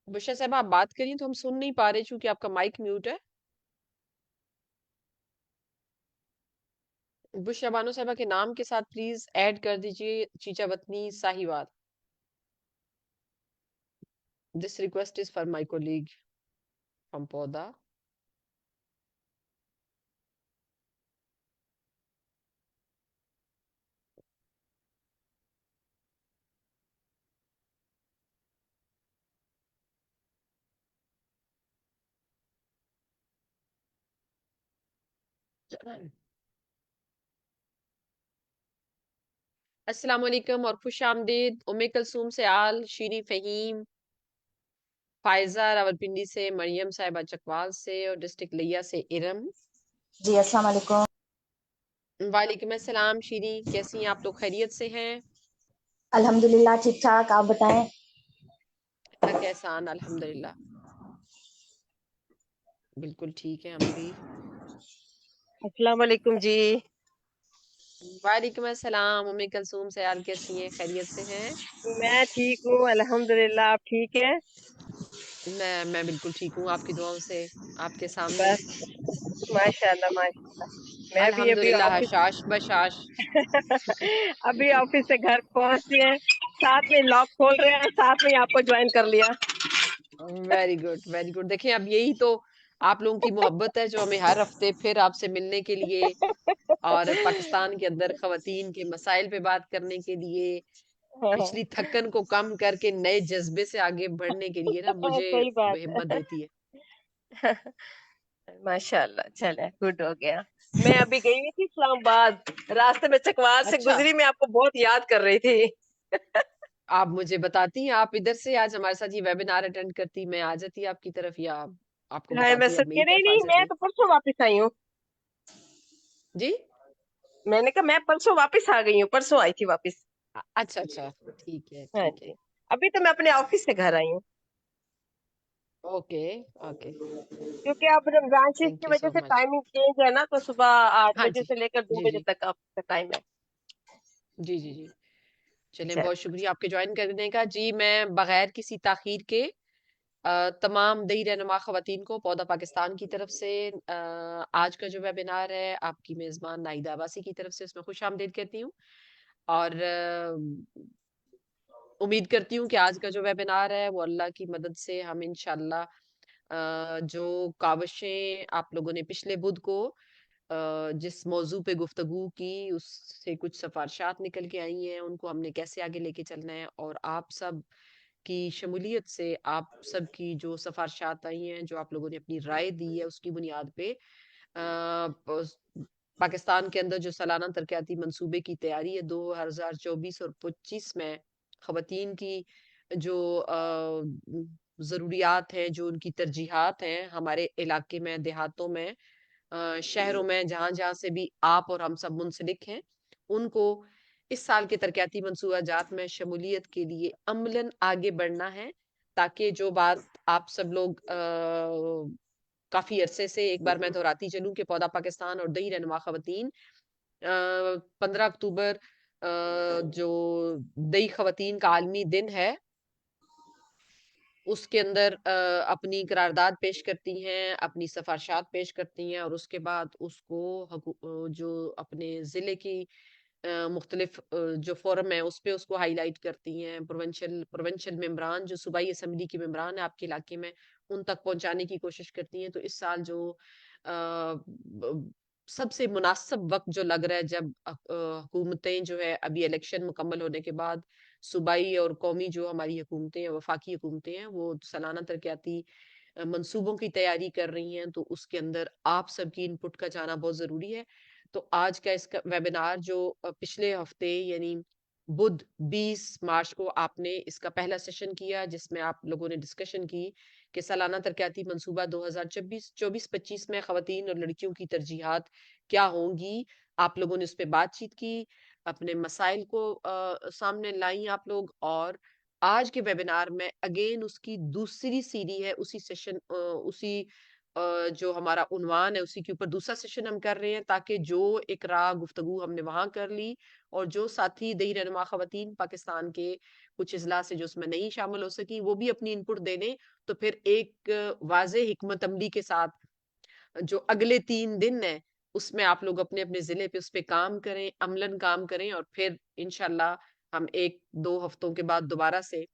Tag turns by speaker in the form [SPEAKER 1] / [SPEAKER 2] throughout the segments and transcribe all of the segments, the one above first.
[SPEAKER 1] बुशरा साहब आप बात करिए तो हम सुन नहीं पा रहे क्योंकि आपका माइक म्यूट है। बुशरा बानो साहबा के नाम के साथ प्लीज ऐड कर दीजिए Chichawatni Sahiwal. This request is for my colleague from पौधा। अस्सलाम वालेकुम और खुश आमदीद। उम्मे कलसूम से आल, शीरी फहीम, फायजा रावलपिंडी से, मरियम साहिबा चकवाल से और डिस्ट्रिक्ट लिया से इरम।
[SPEAKER 2] जी अस्सलाम वालेकुम।
[SPEAKER 1] वालेकुम अस्सलाम। शीरी कैसी हैं आप लोग, खैरियत से हैं?
[SPEAKER 2] अल्हम्दुलिल्लाह ठीक ठाक, आप बताएं।
[SPEAKER 1] अल्लाह के एहसान, अल्हम्दुलिल्लाह बिल्कुल ठीक है हम भी।
[SPEAKER 3] अस्सलाम वालेकुम जी।
[SPEAKER 1] वालेकुम अस्सलाम। उम्मे कलसूम से आल कैसी हैं, खैरियत से हैं?
[SPEAKER 3] मैं ठीक हूँ अल्हम्दुलिल्लाह, आप ठीक है?
[SPEAKER 1] मैं बिल्कुल ठीक हूँ आपकी दुआओं से। आपके सामने
[SPEAKER 3] बस माशाल्लाह माशाल्लाह। मैं भी अभी
[SPEAKER 1] अल्हम्दुलिल्लाह
[SPEAKER 3] ऑफिस
[SPEAKER 1] हशाश बशाश।
[SPEAKER 3] अभी ऑफिस से घर पहुंचे हैं, साथ में लॉक खोल रहे हैं, साथ में आपको ज्वाइन कर लिया।
[SPEAKER 1] Very good very good. देखिए अब यही तो आप लोगों की मोहब्बत है जो हमें हर हफ्ते फिर आपसे मिलने के लिए और पाकिस्तान के अंदर खवातीन के मसाइल पे बात करने के लिए, पिछली थकन को कम करके नए जज्बे से आगे बढ़ने के लिए ना मुझे
[SPEAKER 3] सही बात
[SPEAKER 1] हिम्मत
[SPEAKER 3] है।
[SPEAKER 1] देती है।
[SPEAKER 3] माशाल्लाह, चले गुड हो गया। मैं अभी गई हुई थी इस्लामाबाद, रास्ते में चकवाल से
[SPEAKER 1] अच्छा,
[SPEAKER 3] गुजरी, मैं आपको बहुत याद कर रही थी।
[SPEAKER 1] आप मुझे बताती हैं, आप इधर से आज हमारे साथ ये वेबिनार अटेंड करती, मैं आ जाती आपकी तरफ, या आपको
[SPEAKER 3] हाय, मैं
[SPEAKER 1] बताती अब
[SPEAKER 3] सुन
[SPEAKER 1] मेरी
[SPEAKER 3] के नहीं
[SPEAKER 1] तरफ आ
[SPEAKER 3] नहीं, मैं
[SPEAKER 1] जाती?
[SPEAKER 3] तो परसों वापस आई हूँ।
[SPEAKER 1] जी।
[SPEAKER 3] मैंने कहा मैं परसों वापस आ गई हूँ, परसों आई थी वापस।
[SPEAKER 1] अच्छा अच्छा, ठीक है
[SPEAKER 3] हाँ
[SPEAKER 1] ठीक है।
[SPEAKER 3] जी, अभी तो मैं अपने ऑफिस से घर आई हूँ,
[SPEAKER 1] ओके ओके।
[SPEAKER 3] क्योंकि अब रमजान शरीफ
[SPEAKER 1] थैंक
[SPEAKER 3] की
[SPEAKER 1] यू
[SPEAKER 3] वजह
[SPEAKER 1] सो
[SPEAKER 3] से
[SPEAKER 1] मच।
[SPEAKER 3] टाइमिंग चेंज है ना, तो सुबह 8 बजे
[SPEAKER 1] हाँ
[SPEAKER 3] से लेकर दो
[SPEAKER 1] जी
[SPEAKER 3] बजे
[SPEAKER 1] जी
[SPEAKER 3] तक आपका टाइम है।
[SPEAKER 1] जी जी जी। चलिए
[SPEAKER 3] चल,
[SPEAKER 1] बहुत शुक्रिया आपके ज्वाइन करने का जी। मैं बगैर किसी ताखीर के तमाम दही रहनुमा खवातीन को पौधा पाकिस्तान की तरफ से आज का जो वेबिनार है आपकी मेजबान नाइदा अब्बासी की तरफ से उसमें खुश आमदीद कहती हूँ। और उम्मीद करती हूँ कि आज का जो वेबिनार है वो अल्लाह की मदद से हम इंशाल्लाह जो काविशें आप लोगों ने पिछले बुध को जिस मौजू पे गुफ्तगू की उससे कुछ सिफारिशात निकल के आई हैं, उनको हमने कैसे आगे लेके चलना है, और आप सब की शमूलियत से आप सब की जो सिफारिशात आई हैं, जो आप लोगों ने अपनी राय दी है, उसकी बुनियाद पे पाकिस्तान के अंदर जो सालाना तरक्याती मंसूबे की तैयारी है 2024 और 25 में खवातीन की जो ज़रूरियात हैं, जो उनकी तरजीहात हैं हमारे इलाके में, देहातों में, शहरों में, जहां-जहां से भी आप और हम सब मुंसलिक हैं, उनको इस साल के तरक्याती मंसूबाजात में शमूलियत के लिए अमलन आगे बढ़ना है, ताकि जो बात आप सब लोग काफी अरसे से, एक बार मैं दोहराती चलूं कि पौधा पाकिस्तान और दही रहनुमा खवातीन 15 अक्टूबर जो दही खवातीन का आलमी दिन है उसके अंदर अपनी करारदाद पेश करती हैं, अपनी सिफारिशात पेश करती हैं, और उसके बाद उसको जो अपने ज़िले की मुख्तलिफ जो फोरम है उस पे उसको हाईलाइट करती हैं। प्रोविंशियल प्रोविंशियल मेंबरान जो सूबाई असम्बली के मेंबरान है आपके इलाके में, उन तक पहुंचाने की कोशिश करती हैं। तो इस साल जो सबसे मुनासिब वक्त जो लग रहा है, जब हुकूमतें जो है अभी इलेक्शन मुकम्मल होने के बाद सूबाई और कौमी जो हमारी हुकूमतें हैं, वफाकी हुकूमतें हैं, वो सालाना तरक्याती मंसूबों की तैयारी कर रही हैं, तो उसके अंदर आप सबकी इनपुट का जाना बहुत ज़रूरी है। तो आज का इसका वेबिनार जो पिछले हफ्ते यानी बुध 20 मार्च को आपने इसका पहला सेशन किया, जिसमें आप लोगों ने डिस्कशन की कि सालाना तरक्याती मंसूबा 2024-25 में खवातीन और लड़कियों की तरजीहात क्या होंगी। आप लोगों ने उस पर बातचीत की, अपने मसाइल को सामने लाई आप लोग, और आज के वेबिनार में अगेन उसकी दूसरी सीरी है, उसी सेशन उसी जो हमारा उन्वान है उसी के ऊपर दूसरा सेशन हम कर रहे हैं, ताकि जो इकरा गुफ्तगू हमने वहां कर ली और जो साथी दही रहनुमा खवातीन पाकिस्तान के कुछ इजला से जो उसमें नहीं शामिल हो सकी, वो भी अपनी इनपुट दे दें, तो फिर एक वाज़े हिकमत अमली के साथ जो अगले 3 दिन है, उसमें आप लोग अपने-अपने ज़िले पे उस पे काम करें, अमलन काम करें, और फिर इंशाल्लाह हम 1-2 हफ्तों के बाद दोबारा से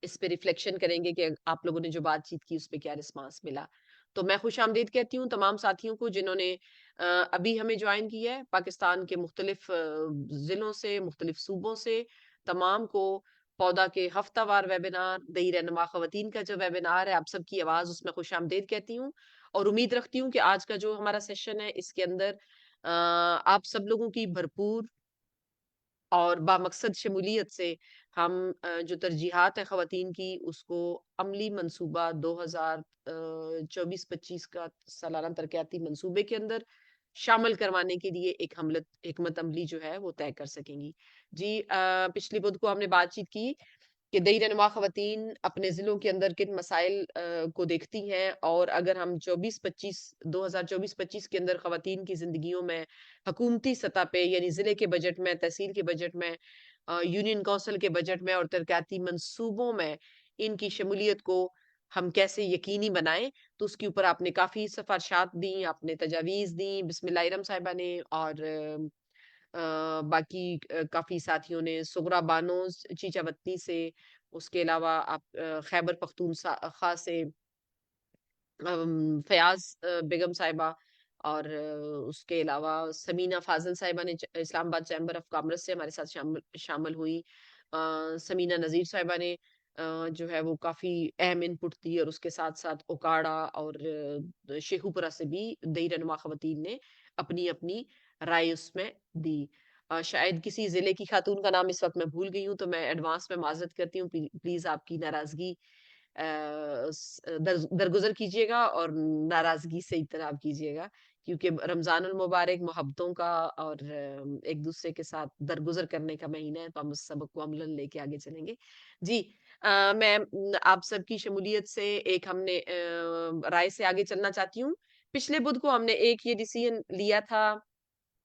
[SPEAKER 1] इस पे रिफ्लेक्शन करेंगे कि आप लोगों ने जो बातचीत की उस पे क्या रिस्पांस मिला। तो मैं खुशामदीद कहती हूँ तमाम साथियों को जिन्होंने अभी हमें ज्वाइन किया है पाकिस्तान के मुख्तलिफ ज़िलों से, मुख्तलिफ सूबों से, तमाम को पौधा के हफ्तावार वेबिनार, दही रहनुमा खवातीन का जो वेबिनार है, आप सबकी आवाज़ उसमें खुशामदीद कहती हूँ, और उम्मीद रखती हूँ कि आज का जो हमारा सेशन है इसके अंदर आप सब लोगों की भरपूर और बामकसद शमूलियत से हम जो तरजीहात है ख़वातीन की उसको अमली मंसूबा 2024-25 का सालाना तरक्याती मंसूबे के अंदर शामिल करवाने के लिए एक हिकमत अमली जो है वो तय कर सकेंगी। जी, पिछली बुध को हमने बातचीत की कि दही रहनुमा ख़वातीन अपने ज़िलों के अंदर किन मसाइल को देखती हैं, और अगर हम 2024-25 के अंदर ख़वातीन की ज़िंदगियों में हुकूमती सतह पे यानी ज़िले के बजट में, तहसील के बजट में, यूनियन काउंसिल के बजट में और तरक्याती मंसूबों में इनकी शमूलियत को हम कैसे यकीनी बनाएं, तो उसके ऊपर आपने काफ़ी सिफारिशात दी, आपने तजावीज़ दी बिस्मिल्लाहिर्रहमानिर्रहीम साहिबा ने, और बाकी काफ़ी साथियों ने सुगरा बानो चीचावतनी से, उसके अलावा आप खैबर पख्तूनख्वा से फयाज बेगम साहिबा, और उसके अलावा समीना फाजिल साहिबा ने इस्लामाबाद चैम्बर ऑफ कॉमर्स से हमारे साथ शामिल शामिल हुई। समीना नज़ीर साहिबा ने जो है वो काफ़ी अहम इनपुट दी, और उसके साथ-साथ ओकाड़ा और शेखुपुरा से भी दही रहनुमा ख़वातीन ने अपनी-अपनी राय उसमें दी। शायद किसी ज़िले की खातून का नाम इस वक़्त मैं भूल गई हूँ, तो मैं एडवांस में माज़रत करती हूँ। प्लीज़ आपकी नाराज़गी दरगुजर कीजिएगा और नाराजगी से इज्तनाब कीजिएगा, क्योंकि रमजानुल मुबारक मोहब्बतों का और एक दूसरे के साथ दरगुजर करने का महीना है, तो हम उस सबक को अमलन लेके आगे चलेंगे। जी, मैं आप सबकी शमूलियत से एक हमने राय से आगे चलना चाहती हूँ। पिछले बुध को हमने एक ये डिसीजन लिया था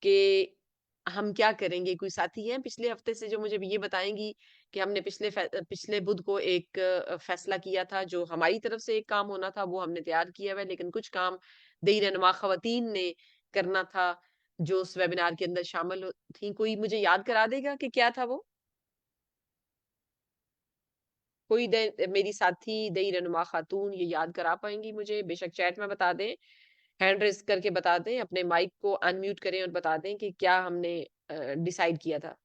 [SPEAKER 1] कि हम क्या करेंगे? कोई साथी हैं पिछले हफ्ते से जो मुझे ये बताएँगी कि हमने पिछले बुध को एक फैसला किया था, जो हमारी तरफ से एक काम होना था वो हमने तैयार किया हुआ है, लेकिन कुछ काम दही रहनुमा ख़वातीन ने करना था, जो उस वेबिनार के अंदर शामिल थी। कोई मुझे याद करा देगा कि क्या था वो? कोई मेरी साथी दही रहनुमा खातून ये याद करा पाएँगी मुझे? बेशक चैट में बता दें, हैंड रेज़ करके बता दें, अपने माइक को अनम्यूट करें और बता दें कि क्या हमने डिसाइड किया था।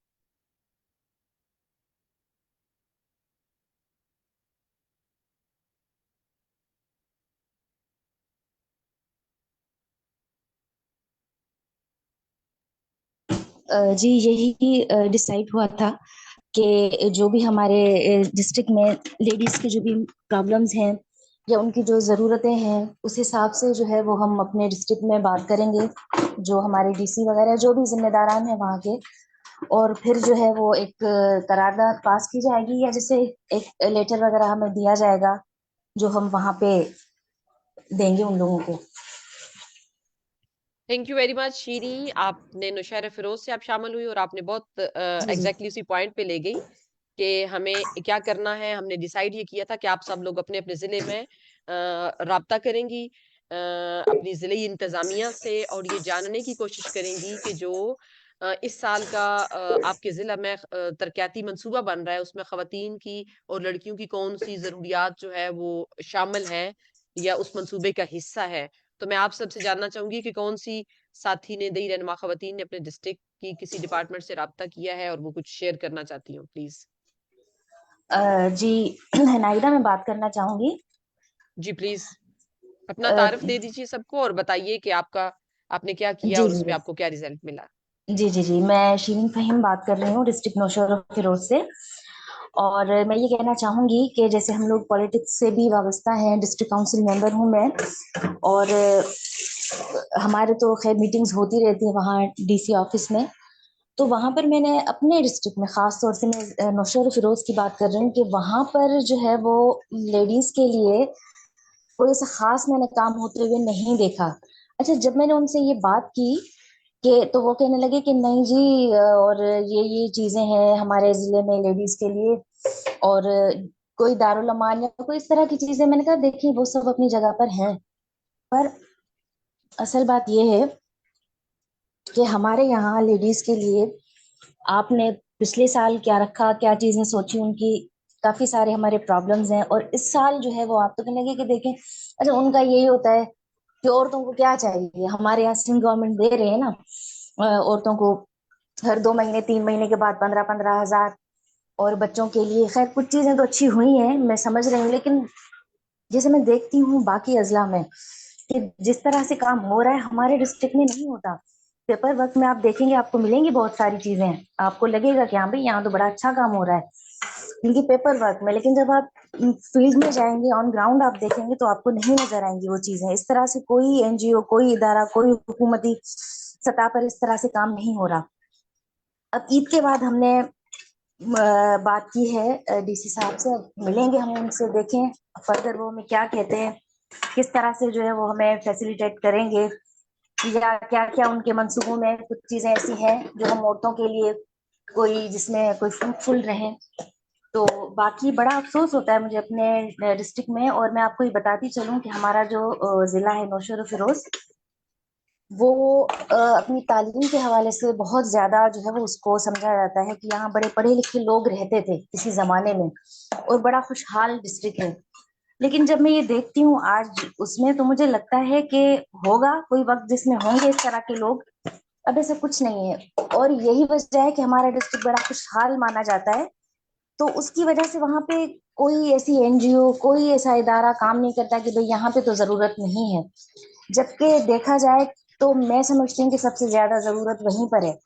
[SPEAKER 2] जी यही डिसाइड हुआ था कि जो भी हमारे डिस्ट्रिक्ट में लेडीज की जो भी प्रॉब्लम्स हैं या उनकी जो ज़रूरतें हैं, उस हिसाब से जो है वो हम अपने डिस्ट्रिक्ट में बात करेंगे, जो हमारे डीसी वगैरह जो भी जिम्मेदारान हैं वहाँ के, और फिर जो है वो एक करारदाद पास की जाएगी, या जैसे एक लेटर वगैरह हमें दिया जाएगा जो हम वहाँ पे देंगे उन लोगों को।
[SPEAKER 1] थैंक यू वेरी मच शीरी, आपने नौशहर फिरोज से आप शामिल हुई और आपने बहुत
[SPEAKER 2] जी जी।
[SPEAKER 1] एग्जैक्टली उसी पॉइंट पे ले गई कि हमें क्या करना है। हमने डिसाइड ये किया था कि आप सब लोग अपने अपने ज़िले में राब्ता करेंगी अपनी ज़िले इंतज़ामिया से, और ये जानने की कोशिश करेंगी कि जो इस साल का आपके ज़िला में तरक्याती मंसूबा बन रहा है, उसमें ख़वातीन की और लड़कियों की कौन-सी ज़रूरियात जो है वो शामिल है या उस मंसूबे का हिस्सा है। तो मैं आप सबसे जानना चाहूँगी कि कौन-सी साथी ने दही रहनुमा ख़वातीन ने अपने डिस्ट्रिक्ट की किसी डिपार्टमेंट से राब्ता किया है और वो कुछ शेयर करना चाहती हो, प्लीज़?
[SPEAKER 2] जी नाइदा मैं बात करना चाहूंगी।
[SPEAKER 1] जी, प्लीज़। अपना
[SPEAKER 2] अ,
[SPEAKER 1] तारुफ दे दीजिए सबको और बताइए कि आपने क्या किया
[SPEAKER 2] जी
[SPEAKER 1] और
[SPEAKER 2] जी
[SPEAKER 1] उसमें
[SPEAKER 2] जी
[SPEAKER 1] आपको क्या रिज़ल्ट मिला?
[SPEAKER 2] जी जी जी, मैं शीरीन फहीम बात कर रही हूँ डिस्ट्रिक्ट नौशहरा फिरोज से। और मैं ये कहना चाहूंगी कि जैसे हम लोग पॉलिटिक्स से भी वाबस्ता हैं, डिस्ट्रिक्ट काउंसिल मेंबर हूँ मैं, और हमारे तो खैर मीटिंग्स होती रहती है वहाँ डीसी ऑफिस में। तो वहाँ पर मैंने अपने डिस्ट्रिक्ट में खास तौर से मैं नौशहरा फिरोज की बात कर रही हूँ कि वहाँ पर जो है वो लेडीज के लिए कोई ऐसा खास मैंने काम होते हुए नहीं देखा। अच्छा, जब मैंने उनसे ये बात की कि तो वो कहने लगे कि नहीं जी, और ये चीजें हैं हमारे जिले में लेडीज के लिए, और कोई दारुल अमान या कोई इस तरह की चीजें। मैंने कहा देखिए वो सब अपनी जगह पर हैं, पर असल बात ये है कि हमारे यहाँ लेडीज के लिए आपने पिछले साल क्या रखा, क्या चीजें सोची उनकी, काफी सारे हमारे प्रॉब्लम्स हैं। और इस साल जो है वो आप तो कहने लगे कि देखें, अच्छा उनका यही होता है कि औरतों को क्या चाहिए, हमारे यहाँ सिंध गवर्नमेंट दे रहे हैं ना औरतों को हर 2 महीने 3 महीने के बाद 15-15 हजार। और बच्चों के लिए खैर कुछ चीजें तो अच्छी हुई हैं, मैं समझ रही हूँ, लेकिन जैसे मैं देखती हूँ बाकी अजला में कि जिस तरह से काम हो रहा है हमारे डिस्ट्रिक्ट में नहीं होता। पेपर वर्क में आप देखेंगे आपको मिलेंगी बहुत सारी चीजें, आपको लगेगा कि हाँ भाई यहाँ तो बड़ा अच्छा काम हो रहा है क्योंकि पेपर वर्क में, लेकिन जब आप फील्ड में जाएंगे ऑन ग्राउंड आप देखेंगे तो आपको नहीं नजर आएंगी वो चीजें। इस तरह से कोई एनजीओ, कोई इदारा, कोई हुकूमती सतह पर इस तरह से काम नहीं हो रहा। अब ईद के बाद हमने बात की है डीसी साहब से, अब मिलेंगे हम उनसे, देखें फर्दर वो हमें क्या कहते हैं, किस तरह से जो है वो हमें फैसिलिटेट करेंगे, या क्या क्या उनके मंसूबों में कुछ चीजें ऐसी हैं जो हम औरतों के लिए कोई जिसमें कोई फ्रूटफुल रहे। तो बाकी बड़ा अफसोस होता है मुझे अपने डिस्ट्रिक्ट में। और मैं आपको ये बताती चलूं कि हमारा जो जिला है नौशेरा फिरोज, वो अपनी तालीम के हवाले से बहुत ज्यादा जो है वो उसको समझा जाता है कि यहाँ बड़े पढ़े लिखे लोग रहते थे किसी जमाने में और बड़ा खुशहाल डिस्ट्रिक्ट है। लेकिन जब मैं ये देखती हूँ आज उसमें तो मुझे लगता है कि होगा कोई वक्त जिसमें होंगे इस तरह के लोग। अब ऐसा कुछ नहीं है, और यही वजह है कि हमारा डिस्ट्रिक्ट बड़ा खुशहाल माना जाता है। तो उसकी वजह से वहां पे कोई ऐसी एनजीओ, कोई ऐसा इदारा काम नहीं करता कि भाई यहाँ पे तो जरूरत नहीं है। जबकि देखा जाए तो मैं समझती हूँ कि सबसे ज्यादा जरूरत वहीं पर है,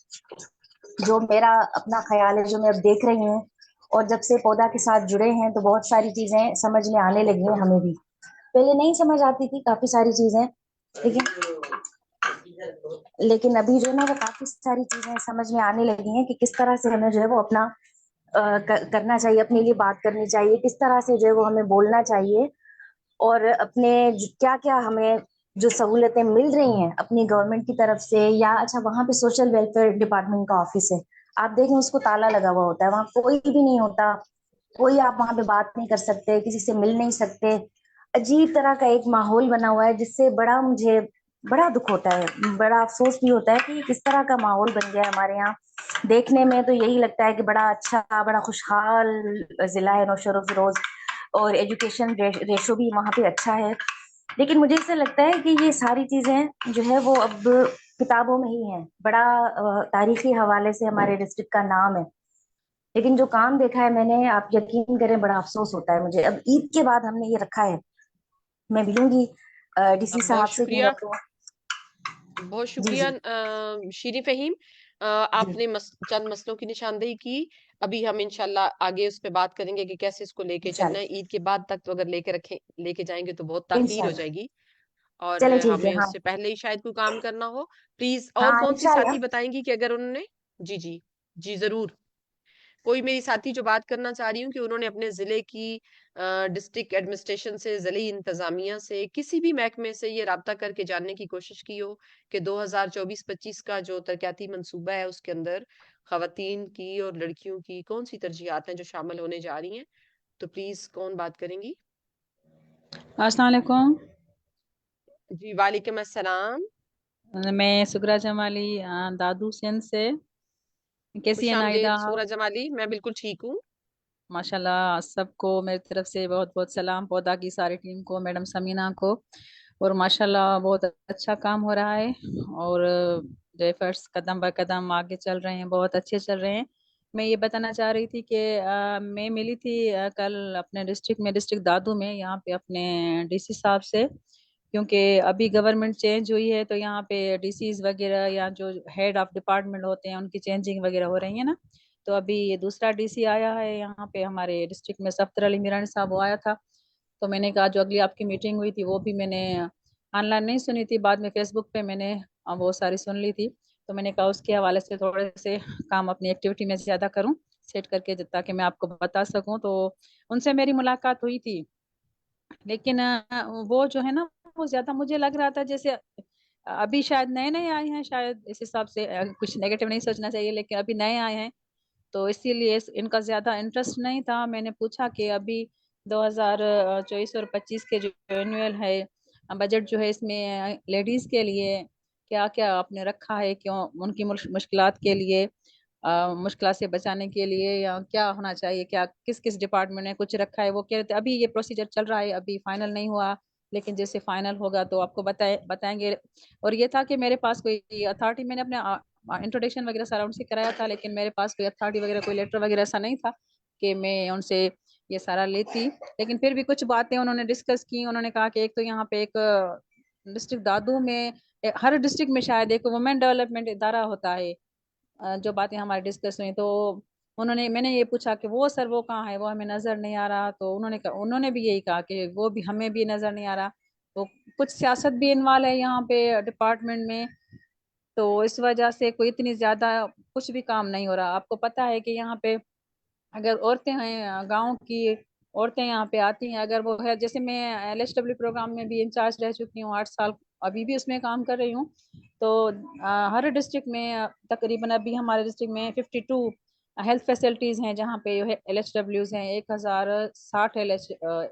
[SPEAKER 2] जो मेरा अपना ख्याल है, जो मैं अब देख रही हूँ। और जब से पौधा के साथ जुड़े हैं तो बहुत सारी चीजें समझ में आने लगी हैं हमें भी। पहले नहीं समझ आती थी काफी सारी चीजें, लेकिन अभी जो है ना वो काफी सारी चीजें समझ में आने लगी हैं कि किस तरह से हमें जो है वो अपना करना चाहिए, अपने लिए बात करनी चाहिए, किस तरह से जो है वो हमें बोलना चाहिए। और अपने क्या क्या हमें जो सहूलतें मिल रही हैं अपनी गवर्नमेंट की तरफ से, या अच्छा वहां पे सोशल वेलफेयर डिपार्टमेंट का ऑफिस है, आप देखें उसको ताला लगा हुआ होता है, वहां कोई भी नहीं होता, कोई आप वहां पे बात नहीं कर सकते, किसी से मिल नहीं सकते। अजीब तरह का एक माहौल बना हुआ है जिससे बड़ा मुझे बड़ा दुख होता है, बड़ा अफसोस भी होता है कि किस तरह का माहौल बन गया है हमारे यहाँ। देखने में तो यही लगता है कि बड़ा अच्छा बड़ा खुशहाल जिला है नौशेरा फिरोज, और एजुकेशन रेशो भी वहाँ पे अच्छा है। लेकिन मुझे ऐसा लगता है कि ये सारी चीजें जो है वो अब किताबों में ही है, बड़ा तारीखी हवाले से हमारे डिस्ट्रिक्ट का नाम है, लेकिन जो काम देखा है मैंने, आप यकीन करें बड़ा अफसोस होता है मुझे। अब ईद के बाद हमने ये रखा है, मैं मिलूंगी डीसी
[SPEAKER 1] बहुत
[SPEAKER 2] साहब से कि मैं
[SPEAKER 1] शुक्रिया,
[SPEAKER 2] तो।
[SPEAKER 1] बहुत
[SPEAKER 2] जी
[SPEAKER 1] शुक्रिया
[SPEAKER 2] जी
[SPEAKER 1] शीरी फहीम।
[SPEAKER 2] जी।
[SPEAKER 1] आपने चंद मसलों की निशानदेही की। अभी हम इंशाल्लाह आगे उस पे बात करेंगे कि कैसे इसको लेके चलना है।
[SPEAKER 2] इंशाल्लाह।
[SPEAKER 1] ईद के बाद तक तो अगर लेके जाएंगे तो बहुत ताखीर हो
[SPEAKER 2] इंशाल्लाह।
[SPEAKER 1] जाएगी, और
[SPEAKER 2] चले ठीक है,
[SPEAKER 1] हमें
[SPEAKER 2] हाँ।
[SPEAKER 1] उससे पहले ही शायद कोई काम करना हो। प्लीज, और
[SPEAKER 2] हाँ
[SPEAKER 1] कौन सी
[SPEAKER 2] इंशाल्लाह।
[SPEAKER 1] साथी बताएंगी कि अगर उन्होंने, जी जी, जी जरूर, कोई मेरी साथी जो बात करना चाह रही हूँ कि उन्होंने अपने जिले की डिस्ट्रिक्ट एडमिनिस्ट्रेशन से, जिले इंतजामिया से, किसी भी महकमे से ये राब्ता करके जानने की कोशिश की हो कि 2024-25 का जो तरक्याती मंसूबा है उसके अंदर खवातीन की और लड़कियों की कौन सी तरजीहात हैं जो शामिल होने जा रही हैं, तो प्लीज कौन बात करेंगी?
[SPEAKER 4] अस्सलाम वालेकुम।
[SPEAKER 1] जी वालेकुम अस्सलाम।
[SPEAKER 4] मैं सुगरा जमाली दादू सिंध से। कैसी
[SPEAKER 1] खुश
[SPEAKER 4] है नाइदा
[SPEAKER 1] आमदेद
[SPEAKER 4] आप?
[SPEAKER 1] सूरज जमाली, मैं बिल्कुल ठीक हूँ।
[SPEAKER 4] माशाल्लाह, सबको मेरी तरफ से बहुत बहुत सलाम, पौधा की सारी टीम को, मैडम समीना को। और माशाल्लाह बहुत अच्छा काम हो रहा है, और जो एफर्ट्स कदम ब कदम आगे चल रहे हैं, बहुत अच्छे चल रहे हैं। मैं ये बताना चाह रही थी कि मैं मिली थी कल अपने डिस्ट्रिक्ट में, डिस्ट्रिक्ट दादू में, यहाँ पे अपने डीसी साहब से। क्योंकि अभी गवर्नमेंट चेंज हुई है तो यहाँ पे डीसीज वगैरह या जो हेड ऑफ डिपार्टमेंट होते हैं उनकी चेंजिंग वगैरह हो रही है ना। तो अभी ये दूसरा डीसी आया है यहाँ पे हमारे डिस्ट्रिक्ट में, सफदर अली मीरानी साहब, वो आया था। तो मैंने कहा जो अगली आपकी मीटिंग हुई थी वो भी मैंने ऑनलाइन नहीं सुनी थी, बाद में फेसबुक पे मैंने वो सारी सुन ली थी। तो मैंने कहा उसके हवाले से थोड़े से काम अपनी एक्टिविटी में ज्यादा करूं, सेट करके, ताकि मैं आपको बता सकूं। तो उनसे मेरी मुलाकात हुई थी, लेकिन वो जो है ना, वो ज्यादा मुझे लग रहा था जैसे अभी शायद नए नए आए हैं, शायद इस हिसाब से कुछ नेगेटिव नहीं सोचना चाहिए, लेकिन अभी नए आए हैं तो इसीलिए इनका ज्यादा इंटरेस्ट नहीं था। मैंने पूछा कि अभी 2024 और 25 के जो एनुअल है बजट जो है, इसमें लेडीज के लिए क्या क्या आपने रखा है, क्यों उनकी मुश्किलात के लिए, मुश्किलात से बचाने के लिए, या क्या होना चाहिए, क्या किस किस डिपार्टमेंट ने कुछ रखा है। वो कह रहे थे अभी ये प्रोसीजर चल रहा है, अभी फाइनल नहीं हुआ, लेकिन जैसे फाइनल होगा तो आपको बताएंगे। और ये था कि मेरे पास कोई अथॉरिटी, मैंने अपने इंट्रोडक्शन वगैरह सारा उनसे कराया था, लेकिन मेरे पास कोई अथॉरिटी वगैरह कोई लेटर वगैरह ऐसा नहीं था कि मैं उनसे ये सारा लेती। लेकिन फिर भी कुछ बातें उन्होंने डिस्कस की। उन्होंने कहा कि एक तो यहाँ पे एक डिस्ट्रिक्ट दादू में, हर डिस्ट्रिक्ट में शायद एक वुमेन डेवलपमेंट इदारा होता है। जो बातें हमारी डिस्कस हुई तो मैंने ये पूछा कि वो सर वो कहाँ है, वो हमें नजर नहीं आ रहा। तो उन्होंने भी यही कहा कि वो भी हमें भी नजर नहीं आ रहा। तो कुछ सियासत भी इन्वॉल्व है यहाँ पे डिपार्टमेंट में, तो इस वजह से कोई इतनी ज्यादा कुछ भी काम नहीं हो रहा। आपको पता है कि यहाँ पे अगर औरतें हैं, गांव की औरतें यहाँ पे आती हैं, अगर वो है, जैसे मैं LHW प्रोग्राम में भी इंचार्ज रह चुकी हूँ 8 साल, अभी भी उसमें काम कर रही हूँ। तो हर डिस्ट्रिक्ट में तकरीबन अभी हमारे डिस्ट्रिक्ट में 52 हेल्थ फैसिलिटीज हैं, जहाँ पे LHWs हैं 1060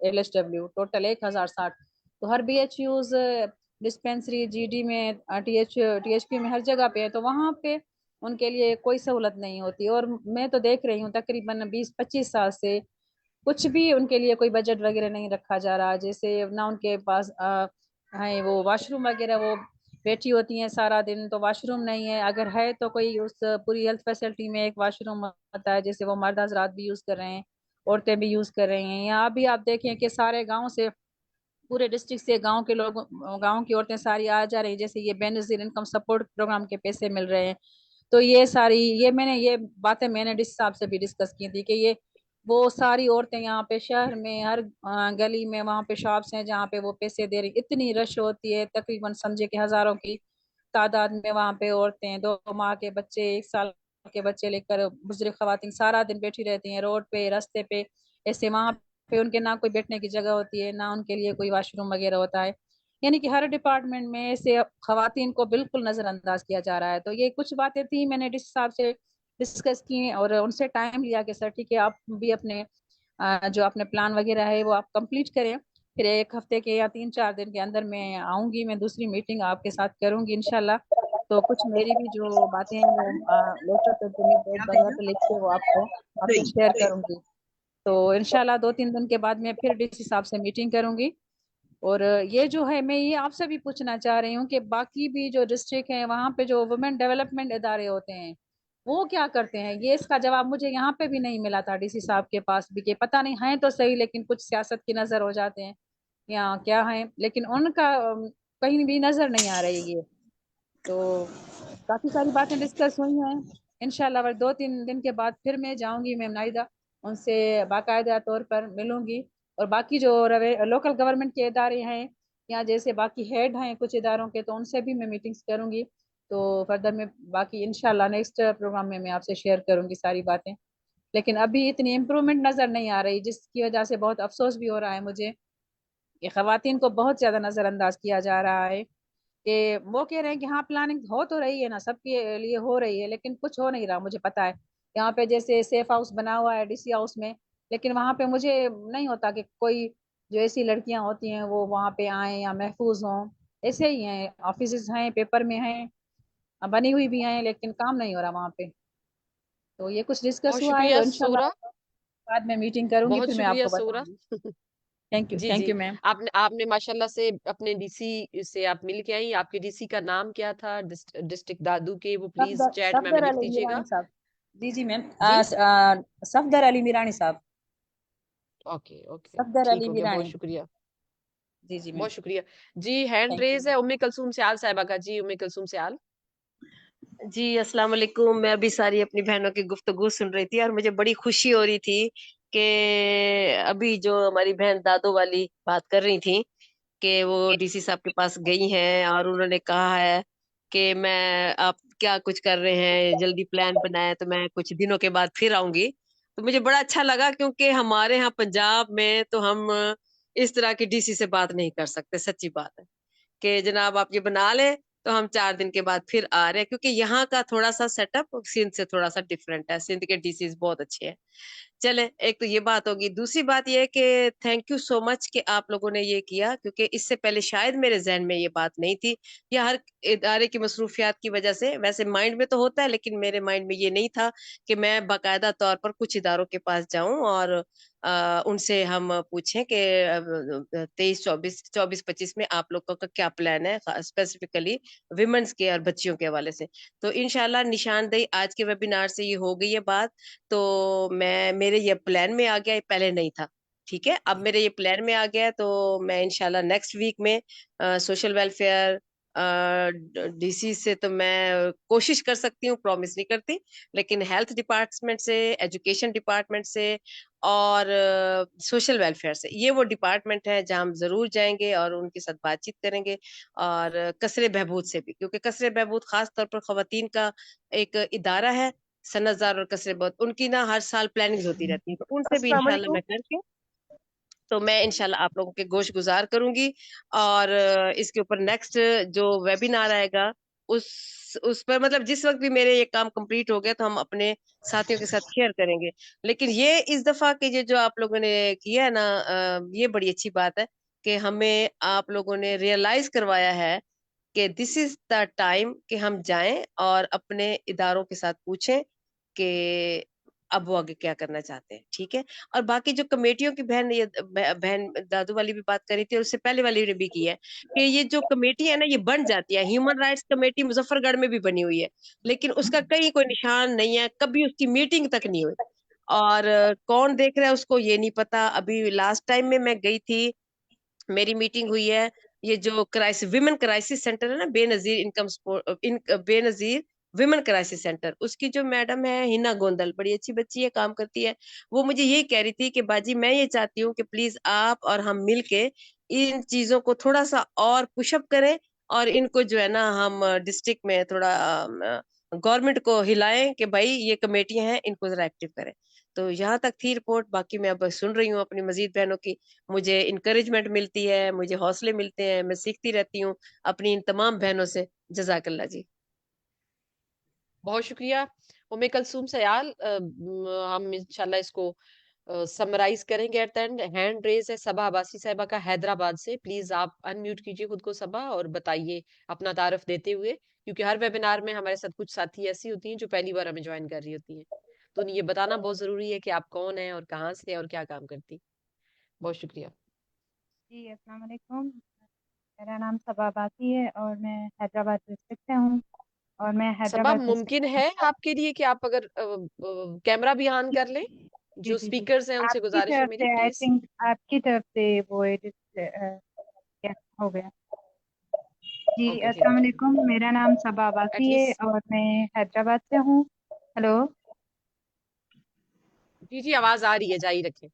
[SPEAKER 4] LHW, टोटल 1060। तो हर BHUs, डिस्पेंसरी, GD में, THP में, हर जगह पे है। तो वहाँ पे उनके लिए कोई सहूलत नहीं होती। और मैं तो देख रही हूँ तकरीबन 20-25 साल से कुछ भी उनके लिए कोई बजट वगैरह नहीं रखा जा रहा। जैसे ना उनके पास है वो वॉशरूम वगैरह, वो बैठी होती हैं सारा दिन तो वॉशरूम नहीं है, अगर है तो कोई उस पूरी हेल्थ फैसिलिटी में एक वॉशरूम होता है, जैसे वो मर्द हजरात भी यूज कर रहे हैं, औरतें भी यूज कर रही हैं। यहाँ भी आप देखें कि सारे गांव से, पूरे डिस्ट्रिक्ट से गांव के लोग, गांव की औरतें सारी आ जा रही हैं, जैसे ये बेनजीर इनकम सपोर्ट प्रोग्राम के पैसे मिल रहे हैं। तो ये सारी, ये बातें मैंने जिस हिसाब से भी डिस्कस की थी कि ये वो सारी औरतें यहाँ पे शहर में हर गली में वहाँ पे शॉप्स हैं जहाँ पे वो पैसे दे रही, इतनी रश होती है, तकरीबन समझे कि हजारों की तादाद में वहाँ पे औरतें, 2 माह के बच्चे, 1 साल के बच्चे लेकर बुजुर्ग खवातीन सारा दिन बैठी रहती हैं रोड पे, रास्ते पे, ऐसे। वहाँ पे उनके ना कोई बैठने की जगह होती है, ना उनके लिए कोई वॉशरूम वगैरह होता है। यानी कि हर डिपार्टमेंट में ऐसे खवातीन को बिल्कुल नजरअंदाज किया जा रहा है। तो ये कुछ बातें थी, मैंने जिस हिसाब से डिस्कस की और उनसे टाइम लिया कि सर ठीक है, आप भी अपने जो अपने प्लान वगैरह है वो आप कंप्लीट करें। फिर 1 हफ्ते के या 3-4 दिन के अंदर मैं आऊंगी, मैं दूसरी मीटिंग आपके साथ करूंगी इंशाल्लाह। तो कुछ मेरी भी जो बातें हैं वो लेटर पे जो मैं बोर्ड वगैरह पे लिख के वो आपको आपसे शेयर करूंगी। तो इंशाल्लाह 2-3 दिन के बाद मैं फिर इस हिसाब से मीटिंग करूंगी। और ये जो है, मैं ये आपसे भी पूछना चाह रही हूँ कि बाकी भी जो डिस्ट्रिक्ट है वहाँ पे जो वुमेन डेवलपमेंट इदारे होते हैं वो क्या करते हैं, ये इसका जवाब मुझे यहाँ पे भी नहीं मिला था DC साहब के पास भी, कि पता नहीं है तो सही, लेकिन कुछ सियासत की नजर हो जाते हैं या क्या है, लेकिन उनका कहीं भी नजर नहीं आ रही है। तो काफी सारी बातें डिस्कस हुई हैं। इंशाल्लाह 2-3 दिन के बाद फिर मैं जाऊंगी मैम नाइदा, उनसे बाकायदा तौर पर मिलूंगी। और बाकी जो लोकल गवर्नमेंट के इदारे हैं या जैसे बाकी हेड हैं कुछ इदारों के, तो उनसे भी मैं मीटिंग्स करूंगी। तो फर्दर में बाकी इंशाल्लाह नेक्स्ट प्रोग्राम में मैं आपसे शेयर करूंगी सारी बातें। लेकिन अभी इतनी इम्प्रूवमेंट नजर नहीं आ रही, जिसकी वजह से बहुत अफसोस भी हो रहा है मुझे कि खवातीन को बहुत ज्यादा नजरअंदाज किया जा रहा है। कि वो कह रहे हैं कि हाँ प्लानिंग हो तो रही है ना, सबके लिए हो रही है, लेकिन कुछ हो नहीं रहा, मुझे पता है। यहाँ पे जैसे सेफ हाउस बना हुआ है DC हाउस में, लेकिन वहां पे मुझे नहीं होता कि कोई जो ऐसी लड़कियां होती हैं वो वहां पे आए या महफूज हों। ऐसे ही हैं, ऑफिस हैं, पेपर में हैं, बनी हुई भी हैं, लेकिन काम नहीं हो रहा वहां पे। तो ये कुछ डिस्कस
[SPEAKER 1] बहुत
[SPEAKER 4] हुआ है,
[SPEAKER 1] शुक्रिया
[SPEAKER 4] तो इंशाल्लाह
[SPEAKER 1] सूरा।
[SPEAKER 4] बाद में मीटिंग करूंगी,
[SPEAKER 1] बहुत
[SPEAKER 4] फिर मैं
[SPEAKER 1] शुक्रिया
[SPEAKER 4] आपको
[SPEAKER 1] सूरा।
[SPEAKER 4] बताऊंगी। थैंक यू,
[SPEAKER 1] जी
[SPEAKER 4] थैंक
[SPEAKER 1] जी।
[SPEAKER 4] You ma'am.
[SPEAKER 1] आपने आपने माशाल्लाह से अपने DC से आप मिल के आई। आपके DC का नाम क्या था, डिस्ट्रिक्ट दादू के, वो प्लीज चैट में हमें
[SPEAKER 4] सफदर
[SPEAKER 1] लिख
[SPEAKER 4] अली मीरानी
[SPEAKER 1] दीजिएगा।
[SPEAKER 4] साहब। जी जी मैम,
[SPEAKER 1] जी।
[SPEAKER 4] सफदर अली मीरानी साहब।
[SPEAKER 1] ओके ओके,
[SPEAKER 4] सफदर
[SPEAKER 1] ठीक
[SPEAKER 4] अली
[SPEAKER 1] हो गया, बहुत
[SPEAKER 4] मीरानी।
[SPEAKER 1] शुक्रिया।
[SPEAKER 4] जी जी मैम।
[SPEAKER 1] बहुत शुक्रिया। जी, hand
[SPEAKER 4] thank you
[SPEAKER 1] raise
[SPEAKER 4] ma'am.
[SPEAKER 1] है उम्मे कलसूम सयाल साहिबा का। जी, उम्मे कलसूम सयाल।
[SPEAKER 3] जी अस्सलाम वालेकुम। मैं अभी सारी अपनी बहनों की गुफ्तगू सुन रही थी और मुझे बड़ी खुशी हो रही थी कि अभी जो हमारी बहन दादो वाली बात कर रही थी कि वो DC साहब के पास गई हैं और उन्होंने कहा है कि मैं, आप क्या कुछ कर रहे हैं, जल्दी प्लान बनाए तो मैं कुछ दिनों के बाद फिर आऊंगी। तो मुझे बड़ा अच्छा लगा, क्योंकि हमारे यहाँ पंजाब में तो हम इस तरह की DC से बात नहीं कर सकते। सच्ची बात है कि जनाब आप ये बना लें तो हम 4 दिन के बाद फिर आ रहे हैं, क्योंकि यहाँ का थोड़ा सा सेटअप सिंध से थोड़ा सा डिफरेंट है। सिंध के डीसीज बहुत अच्छे हैं। चले, एक तो ये बात होगी। दूसरी बात ये है कि थैंक यू सो मच कि आप लोगों ने ये किया, क्योंकि इससे पहले शायद मेरे जहन में ये बात नहीं थी, या हर इदारे की मसरूफियात की वजह से। वैसे माइंड में तो होता है, लेकिन मेरे माइंड में ये नहीं था कि मैं बाकायदा तौर पर कुछ इदारों के पास जाऊं और उनसे हम पूछें कि 23, 24, 25 में आप लोगों का क्या प्लान है, स्पेसिफिकली विमेंस के और बच्चियों के हवाले से। तो इंशाल्लाह निशानदेही आज के वेबिनार से ये हो गई है बात। तो मैं, मेरे ये प्लान में आ गया, ये पहले नहीं था। ठीक है, अब मेरे ये प्लान में आ गया है, तो मैं इंशाल्लाह नेक्स्ट वीक में सोशल वेलफेयर डीसी से तो मैं कोशिश कर सकती हूँ, प्रॉमिस नहीं करती, लेकिन हेल्थ डिपार्टमेंट से, एजुकेशन डिपार्टमेंट से और सोशल वेलफेयर से, ये वो डिपार्टमेंट है जहाँ हम जरूर जाएंगे और उनके साथ बातचीत करेंगे। और कसरे बहबूद से भी, क्योंकि कसरे बहबूद खास तौर पर खवातीन का एक इदारा है, सनतजार और कसरे बहबूद, उनकी ना हर साल प्लानिंग होती रहती है, तो उनसे भी
[SPEAKER 1] अस्सलाम
[SPEAKER 3] इंशाल्लाह
[SPEAKER 1] वालेकुम।
[SPEAKER 3] मैं करके, तो मैं इंशाल्लाह आप लोगों के गोश गुजार करूंगी। और इसके ऊपर नेक्स्ट जो वेबिनार आएगा, उस पर मतलब जिस वक्त भी मेरे ये काम कंप्लीट हो गया तो हम अपने साथियों के साथ शेयर करेंगे। लेकिन ये इस दफा के ये जो आप लोगों ने किया है ना, ये बड़ी अच्छी बात है कि हमें आप लोगों ने रियलाइज करवाया है कि दिस इज द टाइम कि हम जाएं और अपने इदारों के साथ पूछें कि अब वो आगे क्या करना चाहते हैं। ठीक है, और बाकी जो कमेटियों की बहन, ये बहन दादू वाली भी बात करी थी और उससे पहले वाली ने भी की है कि ये जो कमेटी है ना, ये बन जाती है। ह्यूमन राइट्स कमेटी मुजफ्फरगढ़ में भी बनी हुई है, लेकिन उसका कहीं कोई निशान नहीं है, कभी उसकी मीटिंग तक नहीं हुई। और कौन देख रहा है उसको ये नहीं पता। अभी लास्ट टाइम में मैं गई थी, मेरी मीटिंग हुई है, ये जो क्राइसिस विमेन क्राइसिस सेंटर है ना, Benazir income support, Benazir women crisis centre, उसकी जो मैडम है हिना गोंदल, बड़ी अच्छी बच्ची है, काम करती है। वो मुझे यही कह रही थी कि बाजी मैं ये चाहती हूँ कि प्लीज आप और हम मिलके इन चीजों को थोड़ा सा और पुशअप करें, और इनको जो है ना हम डिस्ट्रिक्ट में थोड़ा गवर्नमेंट को हिलाएं कि भाई ये कमेटियां हैं, इनको जरा एक्टिव करें। तो यहाँ तक थी रिपोर्ट, बाकी मैं अब सुन रही हूँ अपनी मजीद बहनों की। मुझे इंकरेजमेंट मिलती है, मुझे हौसले मिलते हैं, मैं सीखती रहती हूँ अपनी इन तमाम बहनों से। जजाकल्ला जी।
[SPEAKER 1] बहुत शुक्रिया उम्मे कलसूम सयाल। हम इंशाल्लाह इसको समराइज करेंगे at the end. Hand raise है सबा अब्बासी साहिबा का हैदराबाद से। प्लीज आप अनम्यूट कीजिए खुद को सबा और बताइए अपना तारफ देते हुए, क्योंकि हर वेबिनार में हमारे साथ कुछ साथी ऐसी होती हैं जो पहली बार हमें ज्वाइन कर रही होती हैं, तो ये बताना बहुत जरूरी है कि आप कौन है और कहाँ से और क्या काम करती। बहुत शुक्रिया।
[SPEAKER 5] जी अस्सलाम वालेकुम। मेरा नाम सबा अब्बासी है और मैं हैदराबाद डिस्ट्रिक्ट से हूँ। और मैं
[SPEAKER 1] सबा,
[SPEAKER 5] हैदराबाद
[SPEAKER 1] मुमकिन
[SPEAKER 5] डिस्ट्रिक्ट
[SPEAKER 1] है आपके लिए कि आप अगर कैमरा भी ऑन कर लें?
[SPEAKER 5] जी
[SPEAKER 1] जो
[SPEAKER 5] जी जी
[SPEAKER 1] स्पीकर्स हैं उनसे
[SPEAKER 5] आपकी
[SPEAKER 1] गुजारिश है
[SPEAKER 5] तरफ
[SPEAKER 1] मेरी,
[SPEAKER 5] से, आई
[SPEAKER 1] प्लीज।
[SPEAKER 5] थिंक आपकी तरफ से वो एडिट क्या हो गया। जी
[SPEAKER 1] ओके, ठीक
[SPEAKER 5] अस्सलाम
[SPEAKER 1] है,
[SPEAKER 5] वालेकुम। मेरा नाम सबा अब्बासी है
[SPEAKER 1] एटलीस्ट।
[SPEAKER 5] और मैं हैदराबाद से हूँ। हेलो,
[SPEAKER 1] जी जी, आवाज आ रही है, जारी रखें।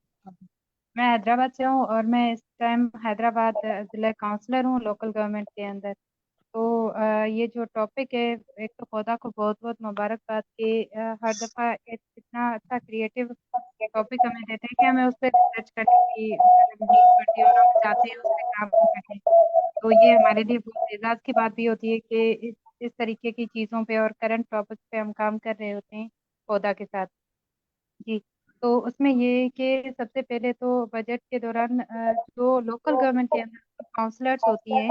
[SPEAKER 5] मैं हैदराबाद से हूँ और मैं इस टाइम हैदराबाद जिला काउंसलर हूँ लोकल गवर्नमेंट के अंदर। तो ये जो टॉपिक है, एक तो खुदा को बहुत बहुत मुबारकबाद कि हर दफ़ा इतना अच्छा क्रिएटिव टॉपिक हमें देते हैं कि हमें उस पर रिसर्च करने की नीड पड़ती है और हम चाहते हैं उस पर काम करें। तो ये हमारे लिए बहुत एजाज़ की बात भी होती है कि इस तरीके की चीज़ों पे और करंट टॉपिक पे हम काम कर रहे होते हैं खुदा के साथ। जी, तो उसमें ये है कि सबसे पहले तो बजट के दौरान जो लोकल गवर्नमेंट के अंदर काउंसलर्स होती हैं,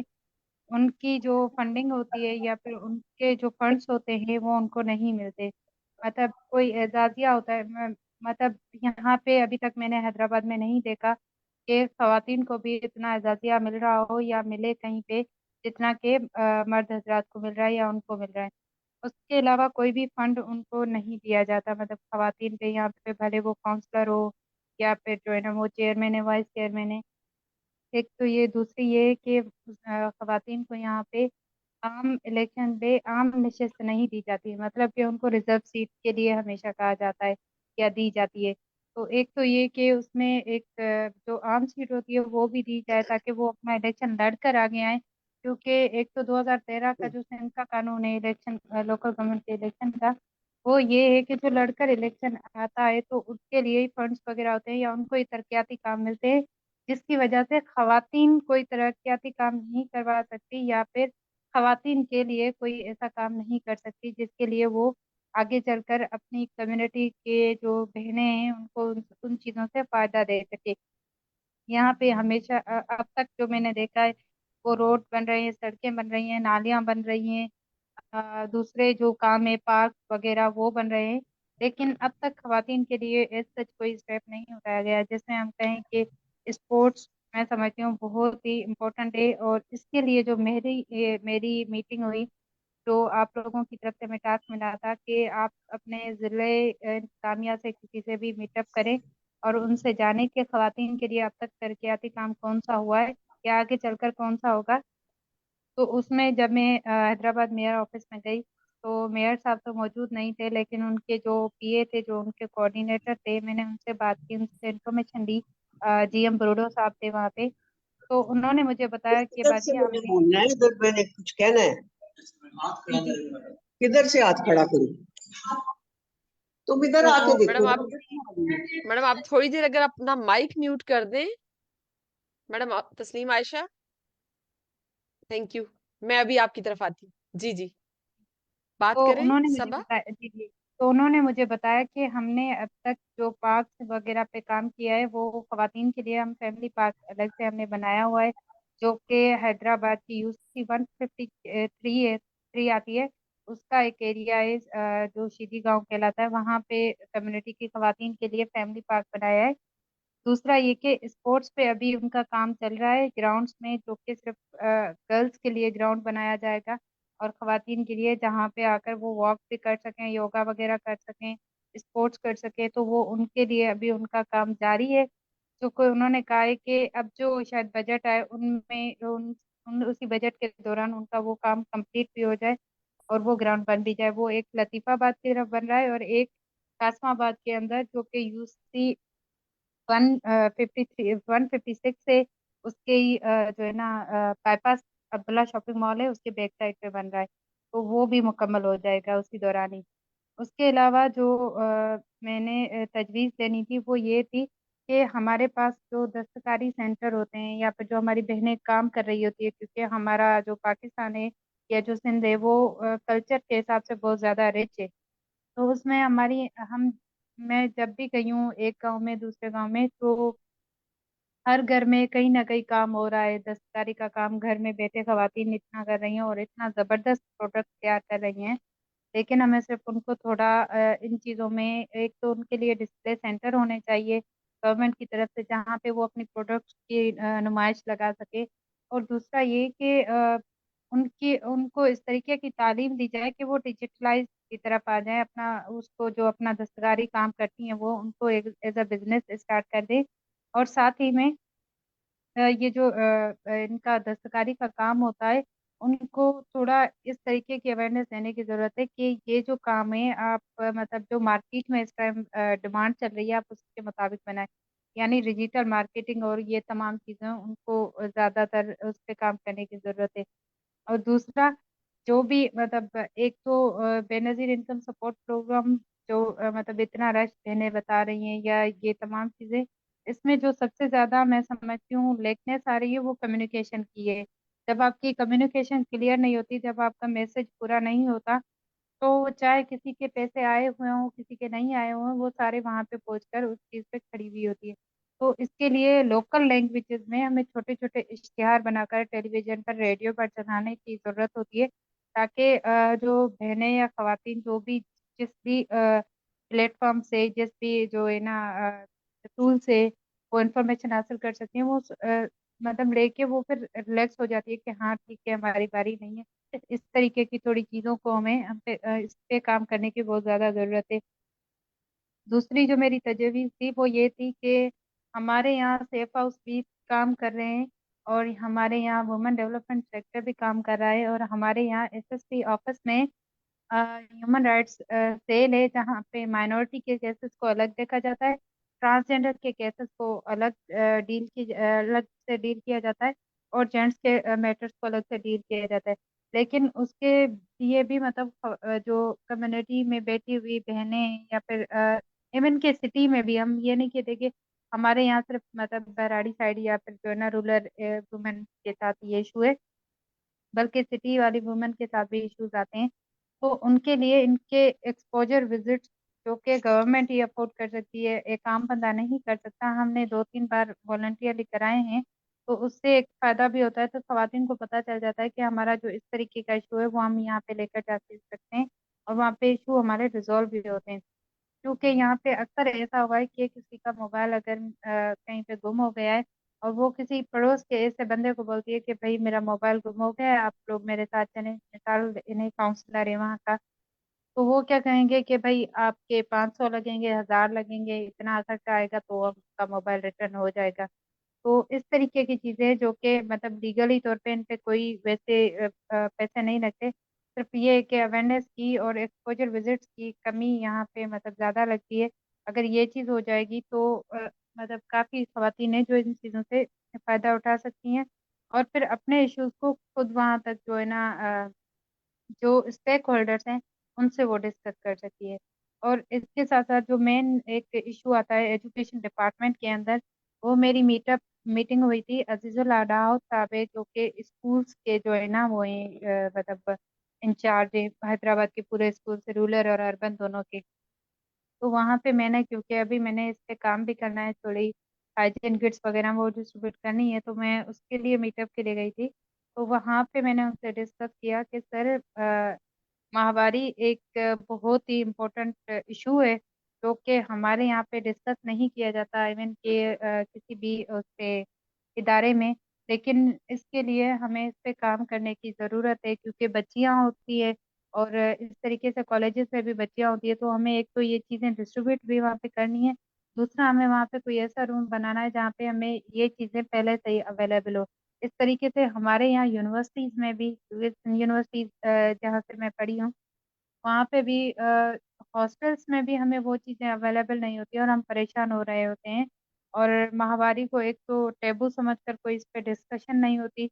[SPEAKER 5] उनकी जो फंडिंग होती है या फिर उनके जो फंड्स होते हैं वो उनको नहीं मिलते। मतलब कोई एजाजिया होता है, मतलब यहाँ पे अभी तक मैंने हैदराबाद में नहीं देखा कि खवातीन को भी इतना एजाजिया मिल रहा हो या मिले कहीं पे जितना कि मर्द हजरात को मिल रहा है या उनको मिल रहा है। उसके अलावा कोई भी फंड उनको नहीं दिया जाता। मतलब खवातीन पे यहाँ पे भले वो काउंसलर हो या फिर जो है ना वो चेयरमैन है, वाइस चेयरमैन है। एक तो ये, दूसरी ये है कि खवातीन को यहाँ पे आम इलेक्शन पे आम नशिस्त नहीं दी जाती। मतलब कि उनको रिजर्व सीट के लिए हमेशा कहा जाता है या दी जाती है। तो एक तो ये कि उसमें एक जो आम सीट होती है वो भी दी जाए ताकि वो अपना इलेक्शन लड़ कर आगे आए। क्योंकि एक तो 2013 का जो सिंध का कानून है इलेक्शन, लोकल गवर्नमेंट के इलेक्शन का, वो ये है कि जो लड़कर इलेक्शन आता है तो उसके लिए ही फंड्स वगैरह होते हैं या उनको ही तरक्याती काम मिलते हैं, जिसकी वजह से खवातीन कोई तरक्याती काम नहीं करवा सकती या फिर खवातीन के लिए कोई ऐसा काम नहीं कर सकती जिसके लिए वो आगे चलकर अपनी कम्युनिटी के जो बहनें हैं उनको उन चीज़ों से फायदा दे सके। यहाँ पे हमेशा अब तक जो मैंने देखा है वो रोड बन रहे हैं, सड़कें बन रही हैं, नालियां बन रही हैं, दूसरे जो काम है पार्क वगैरह वो बन रहे हैं, लेकिन अब तक खवातीन के लिए एज सच कोई स्टेप नहीं उठाया गया जिसमें हम कहें कि स्पोर्ट्स मैं समझती हूँ बहुत ही इम्पोर्टेंट है। और इसके लिए जो मेरी मीटिंग हुई तो आप लोगों की तरफ से हमें टास्क मिला था कि आप अपने ज़िले इंतजामिया से किसी से भी मीटअप करें और उनसे जाने के खवातीन के लिए अब तक तरक्याती काम कौन सा हुआ है या आगे चलकर कौन सा होगा। तो उसमें जब मैं हैदराबाद मेयर ऑफिस में गई तो मेयर साहब तो मौजूद नहीं थे, लेकिन उनके जो पीए थे, जो उनके कोऑर्डिनेटर थे, मैंने उनसे बात की, उनसे इन्फॉर्मेशन ली। जीएम बरोडो साहब थे वहाँ पे, तो उन्होंने मुझे बताया कि
[SPEAKER 6] इधर से
[SPEAKER 5] बाजी
[SPEAKER 6] मुझे
[SPEAKER 5] हमने
[SPEAKER 6] बोलना है, इधर मैंने कुछ कहना है।
[SPEAKER 5] जी जी।
[SPEAKER 6] किधर से हाथ खड़ा करूं? तुम इधर
[SPEAKER 5] तो
[SPEAKER 6] आके
[SPEAKER 1] मैडम
[SPEAKER 6] देखो।
[SPEAKER 1] मैडम आप थोड़ी देर अगर अपना माइक म्यूट कर दें। मैडम आप तस्लीम आयशा, थैंक यू। मैं अभी आपकी तरफ आती हूँ। जी जी, बात
[SPEAKER 5] तो
[SPEAKER 1] करें
[SPEAKER 5] उन्होंने मुझे
[SPEAKER 1] सबा।
[SPEAKER 5] बताया, जी जी, तो उन्होंने मुझे बताया कि हमने अब तक जो पार्क वगैरह पे काम किया है वो खवातीन के लिए हम फैमिली पार्क अलग से हमने बनाया हुआ है, जो कि हैदराबाद की यूसी 153 आती है, उसका एक एरिया है जो शीदी गांव कहलाता है, वहाँ पे कम्युनिटी की खवातीन के लिए फैमिली पार्क बनाया है। दूसरा ये कि स्पोर्ट्स पे अभी उनका काम चल रहा है ग्राउंड्स में, जो कि सिर्फ गर्ल्स के लिए ग्राउंड बनाया जाएगा और खवातीन के लिए, जहाँ पे आकर वो वॉक भी कर सकें, योगा वगैरह कर सकें, स्पोर्ट्स कर सकें, तो वो उनके लिए अभी उनका काम जारी है। जो कोई उन्होंने कहा है कि अब जो शायद बजट आए उनमें उसी बजट के दौरान उनका वो काम कंप्लीट भी हो जाए और वो ग्राउंड बन भी जाए। वो एक लतीफाबाद की तरफ बन रहा है और एक कासमाबाद के अंदर, जो कि यूसी 156 से उसके ही जो है ना बाईपास अब्दुल्ला शॉपिंग मॉल है उसके बैक साइड पे बन रहा है, तो वो भी मुकम्मल हो जाएगा उसी दौरान ही। उसके अलावा जो मैंने तजवीज़ देनी थी वो ये थी कि हमारे पास जो दस्तकारी सेंटर होते हैं या फिर जो हमारी बहनें काम कर रही होती है, क्योंकि हमारा जो पाकिस्तान है या जो सिंध है वो कल्चर के हिसाब से बहुत ज़्यादा रिच है। तो उसमें हमारी हम मैं जब भी गई हूँ एक गांव में दूसरे गांव में, तो हर घर में कहीं ना कहीं काम हो रहा है, दस्तकारी का काम घर में बैठे खवातीन इतना कर रही हैं और इतना जबरदस्त प्रोडक्ट तैयार कर रही हैं। लेकिन हमें सिर्फ उनको थोड़ा इन चीज़ों में, एक तो उनके लिए डिस्प्ले सेंटर होने चाहिए गवर्नमेंट की तरफ से जहाँ पे वो अपनी प्रोडक्ट्स की नुमाइश लगा सके। और दूसरा ये कि उनकी उनको इस तरीके की तालीम दी जाए कि वो डिजिटलाइज की तरफ आ जाए, अपना उसको जो अपना दस्तकारी काम करती हैं वो उनको एक एज अ बिजनेस स्टार्ट कर दे। और साथ ही में ये जो इनका दस्तकारी का काम होता है उनको थोड़ा इस तरीके की अवेयरनेस देने की जरूरत है कि ये जो काम है आप मतलब जो मार्केट में इस टाइम डिमांड चल रही है आप उसके मुताबिक बनाएं, यानी डिजिटल मार्केटिंग और ये तमाम चीज़ें उनको ज़्यादातर उस पर काम करने की ज़रूरत है। और दूसरा जो भी मतलब एक तो बेनजीर इनकम सपोर्ट प्रोग्राम जो मतलब इतना रश देने बता रही हैं या ये तमाम चीज़ें, इसमें जो सबसे ज्यादा मैं समझती हूँ लेकनेस आ रही है वो कम्युनिकेशन की है। जब आपकी कम्युनिकेशन क्लियर नहीं होती, जब आपका मैसेज पूरा नहीं होता, तो चाहे किसी के पैसे आए हुए हों किसी के नहीं आए हुए हों, वो सारे वहां पे पहुंचकर उस चीज पे खड़ी हुई होती है। तो इसके लिए लोकल लैंग्वेजेस में हमें छोटे छोटे इश्तिहार बनाकर टेलीविजन पर रेडियो पर चलाने की जरूरत होती है, ताकि जो बहनें या खवातीन जो भी जिस भी प्लेटफॉर्म से, जिस भी जो है ना टूल से वो इंफॉर्मेशन हासिल कर सकती हैं, वो मतलब लेके वो फिर रिलैक्स हो जाती है कि हाँ ठीक है हमारी बारी नहीं है। इस तरीके की थोड़ी चीज़ों को हमें इस पे काम करने की बहुत ज़्यादा ज़रूरत है। दूसरी जो मेरी तजवीज़ थी वो ये थी कि हमारे यहाँ सेफ हाउस भी काम कर रहे हैं और हमारे यहाँ वुमेन डेवलपमेंट सेक्टर भी काम कर रहा है और हमारे यहाँ एसएसपी ऑफिस में ह्यूमन राइट्स सेल है जहाँ पे माइनॉरिटी के केसेस को अलग देखा जाता है, ट्रांसजेंडर के केसेस को अलग से डील किया जाता है और जेंट्स के मैटर्स को अलग से डील किया जाता है। लेकिन उसके लिए भी मतलब जो कम्युनिटी में बैठी हुई बहनें या फिर इवन के सिटी में भी, हम ये नहीं कहते कि हमारे यहाँ सिर्फ मतलब बराड़ी साइड या फिर जो है ना रूरल वुमेन के साथ ये इशू है, बल्कि सिटी वाली वुमेन के साथ भी इश्यूज आते हैं। तो उनके लिए इनके एक्सपोजर विजिट्स जो कि गवर्नमेंट ही अफोर्ड कर सकती है, एक आम बंदा नहीं कर सकता, हमने 2-3 बार वॉलंटियरली कराए हैं। तो उससे एक फायदा भी होता है, तो खवातीन को पता चल जाता है कि हमारा जो इस तरीके का इशू है वो हम यहाँ पे लेकर जा सकते हैं, और वहाँ पे इशू हमारे रिजॉल्व भी होते हैं। क्योंकि यहाँ पे अक्सर ऐसा हुआ है कि किसी का मोबाइल अगर कहीं पे गुम हो गया है, और वो किसी पड़ोस के ऐसे बंदे को बोलती है कि भाई मेरा मोबाइल गुम हो गया है, आप लोग मेरे साथ चलें, मिसाल इन्हें काउंसलर है वहाँ का, तो वो क्या कहेंगे कि भाई आपके 500 लगेंगे, 1000 लगेंगे, इतना खर्चा आएगा तो आपका मोबाइल रिटर्न हो जाएगा। तो इस तरीके की चीजें जो कि मतलब लीगली तौर पे इन पे कोई वैसे पैसे नहीं लगते, सिर्फ ये है कि अवेयरनेस की और एक्सपोजर विजिट्स की कमी यहाँ पे मतलब ज्यादा लगती है। अगर ये चीज हो जाएगी तो मतलब काफी खवातीन हैं जो इन चीजों से फायदा उठा सकती हैं, और फिर अपने इश्यूज को खुद वहां तक जो है ना जो स्टेक होल्डर्स हैं उनसे वो डिस्कस कर सकती है। और इसके साथ साथ जो मेन एक इशू आता है एजुकेशन डिपार्टमेंट के अंदर, वो मेरी मीटिंग हुई थी अजीजुल आडाव साहब है, जो कि स्कूल्स के जो है ना वो हैं मतलब इंचार्ज है हैदराबाद के पूरे स्कूल से, रूरल और अर्बन दोनों के। तो वहाँ पे मैंने, क्योंकि अभी मैंने इस पे काम भी करना है, थोड़ी हाइजीन किट्स वगैरह वो डिस्ट्रीब्यूट करनी है, तो मैं उसके लिए मीटअप के लिए गई थी। तो वहाँ पे मैंने उनसे डिस्कस किया कि सर माहवारी एक बहुत ही इम्पोर्टेंट इशू है, जो कि हमारे यहाँ पे डिस्कस नहीं किया जाता इवन के किसी भी उसके इदारे में। लेकिन इसके लिए हमें इस पे काम करने की ज़रूरत है, क्योंकि बच्चियाँ होती है और इस तरीके से कॉलेजेस में भी बच्चियाँ होती है, तो हमें एक तो ये चीज़ें डिस्ट्रीब्यूट भी वहाँ पे करनी है, दूसरा हमें वहाँ पे कोई ऐसा रूम बनाना है जहाँ पे हमें ये चीज़ें पहले से ही अवेलेबल हो। इस तरीके से हमारे यहाँ यूनिवर्सिटीज में भी, यूनिवर्सिटीज जहाँ से मैं पढ़ी हूँ वहाँ पे भी हॉस्टल्स में भी हमें वो चीज़ें अवेलेबल नहीं होती और हम परेशान हो रहे होते हैं। और माहवारी को एक तो टेबू समझकर कोई इस पे डिस्कशन नहीं होती,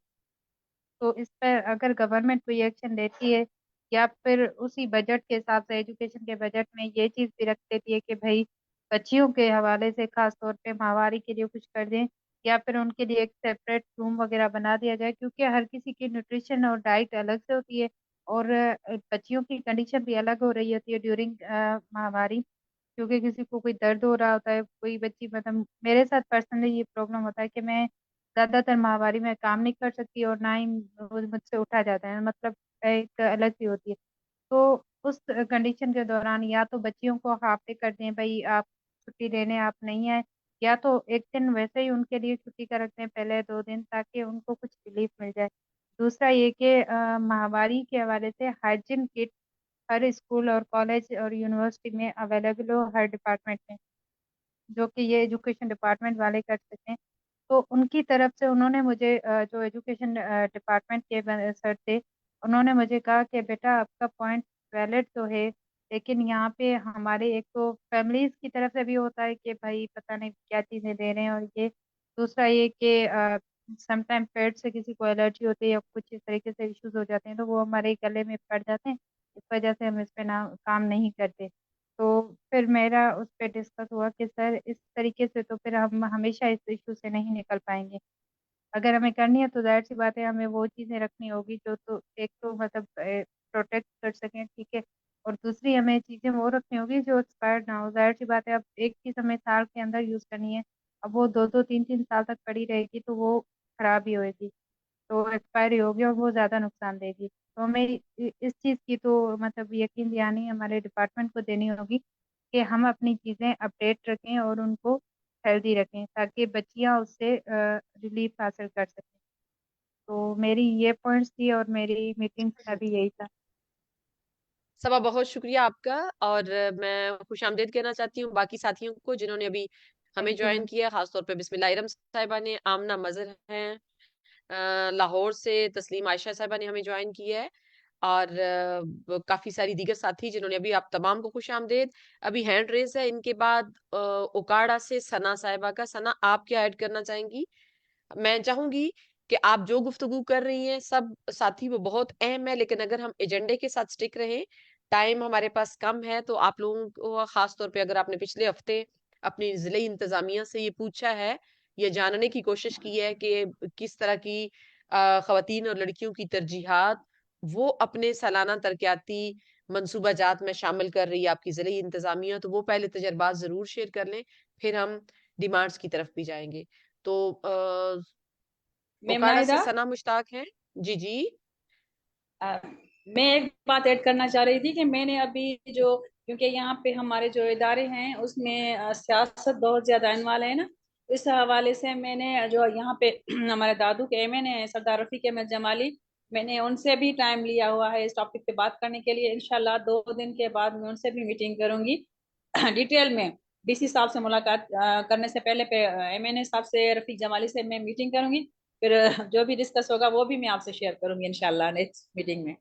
[SPEAKER 5] तो इस पर अगर गवर्नमेंट कोई एक्शन लेती है, या फिर उसी बजट के हिसाब से एजुकेशन के बजट में ये चीज़ भी रख देती है कि भाई बच्चियों के हवाले से खास तौर पे माहवारी के लिए कुछ कर दें, या फिर उनके लिए एक सेपरेट रूम वगैरह बना दिया जाए, क्योंकि हर किसी की न्यूट्रिशन और डाइट अलग से होती है, और बच्चियों की कंडीशन भी अलग हो रही होती है ड्यूरिंग माहवारी। क्योंकि किसी को कोई दर्द हो रहा होता है, कोई बच्ची, मतलब मेरे साथ पर्सनली ये प्रॉब्लम होता है कि मैं ज्यादातर माहवारी में काम नहीं कर सकती, और ना ही मुझसे उठा जाता है, मतलब एक अलग सी होती है। तो उस कंडीशन के दौरान या तो बच्चियों को हाफ डे कर दें, भाई आप छुट्टी लेने आप नहीं आए, या तो एक दिन वैसे ही उनके लिए छुट्टी का रखते हैं पहले 2 दिन, ताकि उनको कुछ रिलीफ मिल जाए। दूसरा ये कि माहवारी के हवाले से हाइजीन किट हर स्कूल और कॉलेज और यूनिवर्सिटी में अवेलेबल हो, हर डिपार्टमेंट में, जो कि ये एजुकेशन डिपार्टमेंट वाले कर सकते हैं। तो उनकी तरफ से उन्होंने मुझे जो एजुकेशन डिपार्टमेंट के सर थे, उन्होंने मुझे कहा कि बेटा आपका पॉइंट वैलिड तो है, लेकिन यहाँ पे हमारे एक तो फैमिलीज की तरफ से भी होता है कि भाई पता नहीं क्या चीज़ें दे रहे हैं, और ये दूसरा ये कि समटाइम पेट से किसी को एलर्जी होती है या कुछ इस तरीके से इश्यूज हो जाते हैं, तो वो हमारे गले में पड़ जाते हैं, इस वजह से हम इस पे ना काम नहीं करते। तो फिर मेरा उस पर डिस्कस हुआ कि सर इस तरीके से तो फिर हम हमेशा इस इशू से नहीं निकल पाएंगे। अगर हमें करनी है तो जाहिर सी बात है हमें वो चीज़ें रखनी होगी जो तो एक तो मतलब प्रोटेक्ट कर सकें, ठीक है, और दूसरी हमें चीज़ें वो रखनी होगी जो एक्सपायर्ड ना हो। जाहिर सी बात है अब एक चीज़ हमें साल के अंदर यूज़ करनी है, अब वो 2-2 3-3 साल तक पड़ी रहेगी तो वो खराब ही होएगी, तो एक्सपायरी होगी और वो ज़्यादा नुकसान देगी। तो हमें इस चीज़ की तो मतलब यकीन दिलानी हमारे डिपार्टमेंट को देनी होगी कि हम अपनी चीज़ें अपडेट रखें और उनको हेल्दी रखें, ताकि बच्चियां उससे रिलीफ हासिल कर सकें। तो मेरी ये पॉइंट्स थी और मेरी मीटिंग का भी यही था।
[SPEAKER 1] सबा बहुत शुक्रिया आपका। और मैं खुशामदीद कहना चाहती हूँ बाकी साथियों को जिन्होंने अभी हमें
[SPEAKER 5] थैंक यू
[SPEAKER 1] ज्वाइन
[SPEAKER 5] मैम।
[SPEAKER 1] किया, खासतौर पे बिस्मिल्लाह इरम साहिबा ने, आमना मजहर हैं लाहौर से, तस्लीम आयशा साहिबा ने हमें ज्वाइन किया है, और काफी सारी दीगर साथी जिन्होंने अभी, आप तमाम को खुश आमदेद। अभी हैंड रेस है, इनके बाद ओकाड़ा से सना साहिबा का। सना, आप क्या ऐड करना चाहेंगी? मैं चाहूंगी कि आप जो गुफ्तगू कर रही हैं सब साथी वो बहुत अहम है, लेकिन अगर हम एजेंडे के साथ स्टिक रहें, टाइम हमारे पास कम है, तो आप लोगों को खास तौर पे अगर आपने पिछले हफ्ते अपनी जिले इंतजामिया से ये पूछा है, ये जानने की कोशिश की है कि किस तरह की खवातीन और लड़कियों की तरजीहात वो अपने सालाना तरक्याती मंसूबाजात में शामिल कर रही है आपकी ज़िले इंतजामिया, तो वो पहले तजर्बात जरूर शेयर कर लें, फिर हम डिमांड्स की तरफ भी जाएंगे। तो
[SPEAKER 4] मैम
[SPEAKER 1] ओकाड़ा से
[SPEAKER 4] नाहिदा,
[SPEAKER 1] सना मुश्ताक हैं। जी जी।
[SPEAKER 4] अ, मैं एक बात ऐड करना चाह रही थी कि मैंने अभी जो, क्योंकि यहाँ पे हमारे जो इदारे हैं उसमें सियासत बहुत ज्यादा आने वाला है ना, इस हवाले से मैंने जो यहाँ पे हमारे दादू के एमएन है सरदार रफीक अहमद जमाली, मैंने उनसे भी टाइम लिया हुआ है इस टॉपिक पे बात करने के लिए। इंशाल्लाह 2 दिन के बाद मैं उनसे भी मीटिंग करूंगी डिटेल में। डीसी साहब से मुलाकात करने से पहले पे एमएनए साहब से रफीक जमाली से मैं मीटिंग करूंगी, फिर जो भी डिस्कस होगा वो भी मैं आपसे शेयर करूंगी इंशाल्लाह नेक्स्ट मीटिंग में।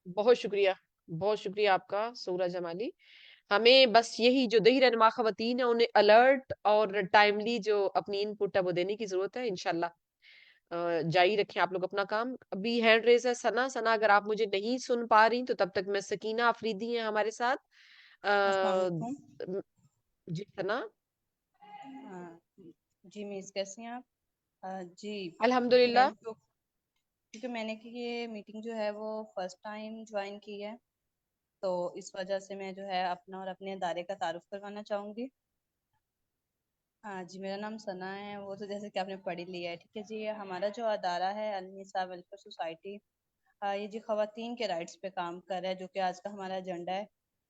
[SPEAKER 1] बहुत शुक्रिया आपका सूरज जमाली। हमें बस यही जो दही रहनुमा खवातीन है उन्हें अलर्ट और टाइमली जो अपनी इनपुट है वो देने की जरूरत है। इंशाल्लाह जारी रखें आप लोग अपना काम। अभी हैंड रेज है सना। सना, अगर आप मुझे नहीं सुन पा रही तो तब तक मैं, सकीना अफरीदी है हमारे साथ।
[SPEAKER 7] अस्सलाम
[SPEAKER 1] अ,
[SPEAKER 7] वालेकुम।
[SPEAKER 1] जी सना।
[SPEAKER 7] जी मिस, कैसी हैं आप? जी,
[SPEAKER 1] अल्हम्दुलिल्लाह।
[SPEAKER 7] मैंने तो, क्योंकि मैंने कि ये मीटिंग जो है वो फर्स्ट टाइम ज्वाइन की है, तो इस वजह से मैं जो है अपना और अपने इदारे का तारुफ करवाना चाहूँगी। हाँ जी, मेरा नाम सना है। वो तो जैसे कि आपने पढ़ ही लिया है, ठीक है जी। ये हमारा जो अदारा है अलनिसा वेलफेयर सोसाइटी, ये जी खवातीन के राइट्स पे काम कर रहा है, जो कि आज का हमारा एजेंडा है,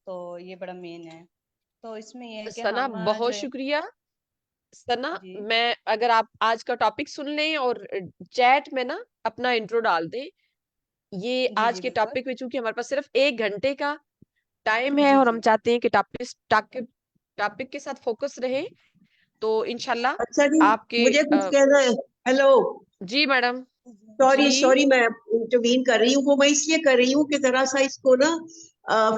[SPEAKER 7] तो ये बड़ा मेन है। तो इसमें यह है कि
[SPEAKER 1] सना
[SPEAKER 7] हम
[SPEAKER 1] बहुत
[SPEAKER 7] जो है,
[SPEAKER 1] शुक्रिया। सना,
[SPEAKER 7] जी
[SPEAKER 1] मैं अगर आप आज का टॉपिक सुन लें और चैट में ना अपना इंट्रो डाल दें। ये
[SPEAKER 7] जी
[SPEAKER 1] आज
[SPEAKER 7] जी
[SPEAKER 1] के
[SPEAKER 7] बिल्कुल,
[SPEAKER 1] टॉपिक में चूंकि हमारे पास सिर्फ 1 घंटे का टाइम है
[SPEAKER 7] जी
[SPEAKER 1] और हम
[SPEAKER 7] जी
[SPEAKER 1] चाहते हैं कि टॉपिक टॉपिक के साथ फोकस रहे, तो इंशाल्लाह
[SPEAKER 6] अच्छा जी,
[SPEAKER 1] आपके
[SPEAKER 6] मुझे कुछ कहना है। हेलो,
[SPEAKER 1] जी मैडम।
[SPEAKER 6] सॉरी
[SPEAKER 1] जी
[SPEAKER 6] सॉरी, मैं इंटरवीन कर रही हूँ। वो मैं इसलिए कर रही हूँ कि जरा सा इसको ना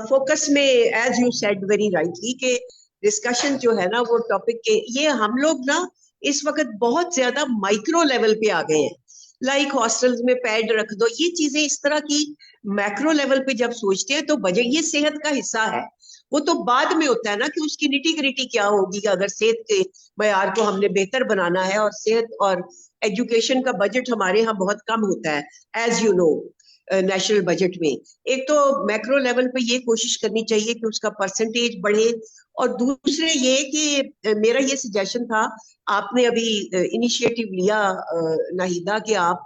[SPEAKER 6] फोकस में, as you said very rightly, कि डिस्कशन जो है ना वो टॉपिक के, ये हम लोग ना इस वक्त बहुत ज्यादा माइक्रो लेवल पे आ गए हैं। लाइक हॉस्टल्स में पैड रख दो, ये चीजें इस तरह की मैक्रो लेवल पे जब सोचते हैं तो बजट ये सेहत का हिस्सा है। वो तो बाद में होता है ना कि उसकी निटी ग्रिटी क्या होगी, कि अगर सेहत के मयार को हमने बेहतर बनाना है। और सेहत और एजुकेशन का बजट हमारे यहाँ बहुत कम होता है, as you know, national budget में। एक तो मैक्रो लेवल पे ये कोशिश करनी चाहिए कि उसका परसेंटेज बढ़े। और दूसरे ये कि मेरा ये सजेशन था, आपने अभी इनिशिएटिव लिया नाहिदा, कि आप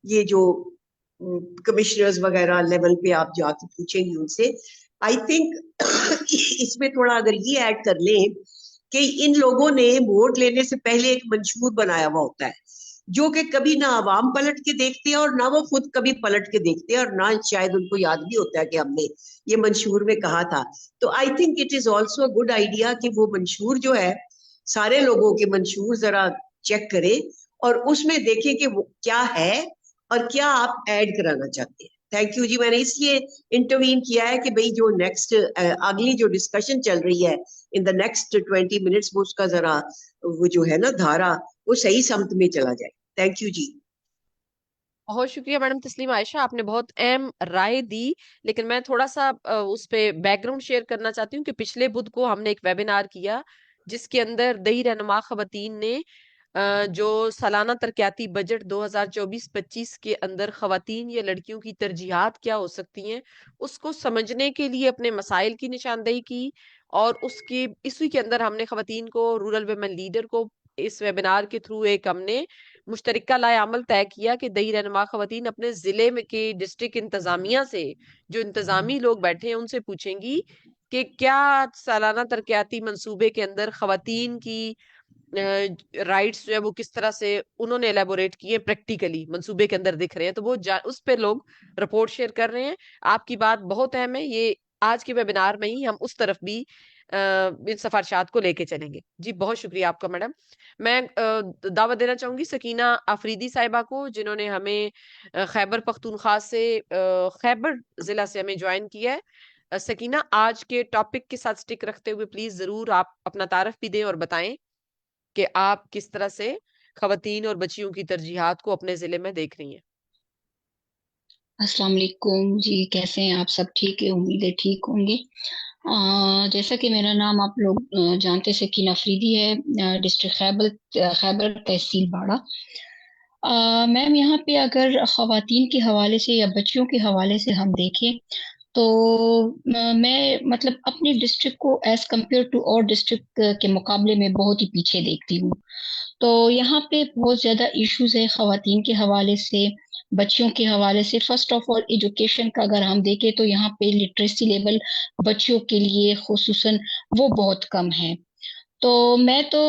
[SPEAKER 6] ये जो कमिश्नर्स वगैरह लेवल पे आप जाके पूछेंगी उनसे। आई थिंक इसमें थोड़ा अगर ये ऐड कर लें कि इन लोगों ने वोट लेने से पहले एक मंशूर बनाया हुआ होता है, जो कि कभी ना आवाम पलट के देखते हैं और ना वो खुद कभी पलट के देखते हैं, और ना शायद उनको याद भी होता है कि हमने ये मंशूर में कहा था। तो I think it is also a good idea कि वो मंशूर जो है, सारे लोगों के मंशूर जरा चेक करें और उसमें देखें कि वो क्या है और क्या आप ऐड कराना चाहते हैं। थैंक यू जी। मैंने इसलिए इंटरवीन किया है कि भाई जो नेक्स्ट अगली जो डिस्कशन चल रही है इन द नेक्स्ट 20 मिनट्स, वो उसका जरा वो जो है ना धारा, वो सही समत में चला जाए। थैंक यू जी।
[SPEAKER 1] बहुत शुक्रिया मैडम तस्लीम आयशा, आपने बहुत अहम राय दी। लेकिन मैं थोड़ा सा उस पे बैकग्राउंड शेयर करना चाहती हूँ कि पिछले बुध को हमने एक वेबिनार किया जिसके अंदर दही रहनुमा खवातीन ने जो सालाना तरक्याती बजट 2024-25 के अंदर खवातीन या लड़कियों की तरजीहात क्या हो सकती हैं उसको समझने के लिए अपने मसाइल की निशानदेही की। और उसके इसी के अंदर हमने खवातीन को, रूरल वुमेन लीडर को इस वेबिनार के थ्रू एक हमने मुश्तरका लाए अमल तय किया कि दही रहनुमा खवातीन अपने जिले में के डिस्ट्रिक्ट इंतजामिया से, जो इंतजामी लोग बैठे हैं उनसे पूछेंगी कि क्या सालाना तरक्याती मंसूबे के अंदर खवातीन की राइट्स जो है वो किस तरह से उन्होंने एलेबोरेट किए, प्रैक्टिकली मंसूबे के अंदर दिख रहे हैं, तो वो उस पे लोग रिपोर्ट शेयर कर रहे हैं। आपकी बात बहुत अहम है, ये आज के वेबिनार में ही हम उस तरफ भी इन सफारशात को लेके चलेंगे। जी बहुत शुक्रिया आपका मैडम। मैं दावत देना चाहूंगी सकीना अफरीदी साहिबा को, जिन्होंने हमें खैबर पख्तूनख्वा से, खैबर जिला से हमें ज्वाइन किया है। सकीना, आज के टॉपिक के साथ स्टिक रखते हुए प्लीज जरूर आप अपना तारफ भी दें और बताएं कि आप किस तरह से खवातीन और बच्चियों की तरजीहात को अपने जिले में देख रही हैं।
[SPEAKER 8] अस्सलाम वालेकुम जी, कैसे हैं आप? सब ठीक है, उम्मीद है ठीक होंगे। जैसा कि मेरा नाम आप लोग जानते, सकीना अफरीदी है, डिस्ट्रिक्ट खैबर खैबर तहसील बाड़ा। मैम यहाँ पे अगर खवातीन के हवाले से या बच्चियों के हवाले से हम देखें तो मैं मतलब अपने डिस्ट्रिक्ट को एज कंपेयर टू और डिस्ट्रिक्ट के मुकाबले में बहुत ही पीछे देखती हूँ। तो यहाँ पे बहुत ज्यादा इश्यूज है खवातीन के हवाले से, बच्चियों के हवाले से। फर्स्ट ऑफ ऑल एजुकेशन का अगर हम देखें तो यहाँ पे लिटरेसी लेवल बच्चियों के लिए खुसूसन वो बहुत कम है। तो मैं तो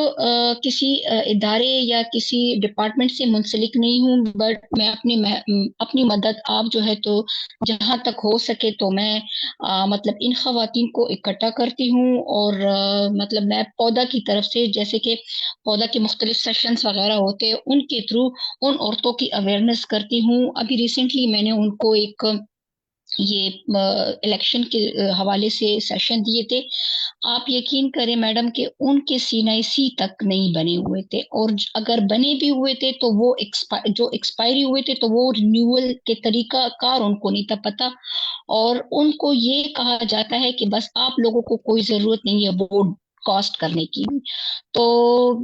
[SPEAKER 8] किसी इदारे या किसी डिपार्टमेंट से मुंसलिक नहीं हूँ, बट मैं अपनी मदद आप जो है तो जहां तक हो सके तो मैं मतलब इन खवातीन को इकट्ठा करती हूँ। और मतलब मैं पौधा की तरफ से, जैसे कि पौधा के मुख्तलिफ सेशंस वगैरह होते हैं, उनके थ्रू उन औरतों की अवेयरनेस करती हूँ। अभी रिसेंटली मैंने उनको एक ये इलेक्शन के हवाले से सेशन दिए थे। आप यकीन करें मैडम कि उनके सीनाई तक नहीं बने हुए थे, और अगर बने भी हुए थे तो वो जो एक्सपायरी हुए थे तो वो रिन्यूअल के तरीका कार उनको नहीं था पता। और उनको ये कहा जाता है कि बस आप लोगों को कोई जरूरत नहीं है वोट कॉस्ट करने की। तो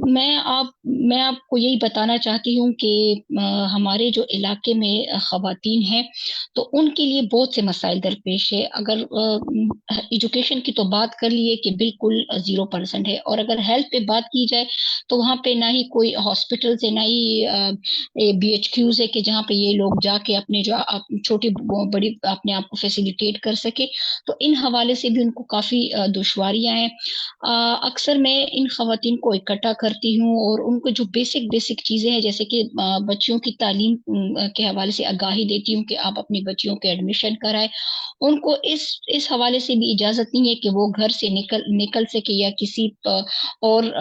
[SPEAKER 8] मैं आपको यही बताना चाहती हूँ कि हमारे जो इलाके में खवातीन हैं तो उनके लिए बहुत से मसाइल दरपेश है। अगर एजुकेशन की तो बात कर लिए कि बिल्कुल 0% है, और अगर हेल्थ पे बात की जाए तो वहाँ पे ना ही कोई हॉस्पिटल्स है, ना ही BHQs है कि जहाँ पे ये लोग जाके अपने जो छोटी बड़ी अपने आप को फैसिलिटेट कर सके। तो इन हवाले से भी उनको काफी दुश्वारियां हैं। अक्सर मैं इन खवातीन को इकट्ठा करती हूँ और उनको जो बेसिक बेसिक चीजें हैं, जैसे कि बच्चियों की तालीम के हवाले से आगाही देती हूँ कि आप अपनी बच्चियों के एडमिशन कराएं। उनको इस हवाले से भी इजाजत नहीं है कि वो घर से निकल सके या किसी और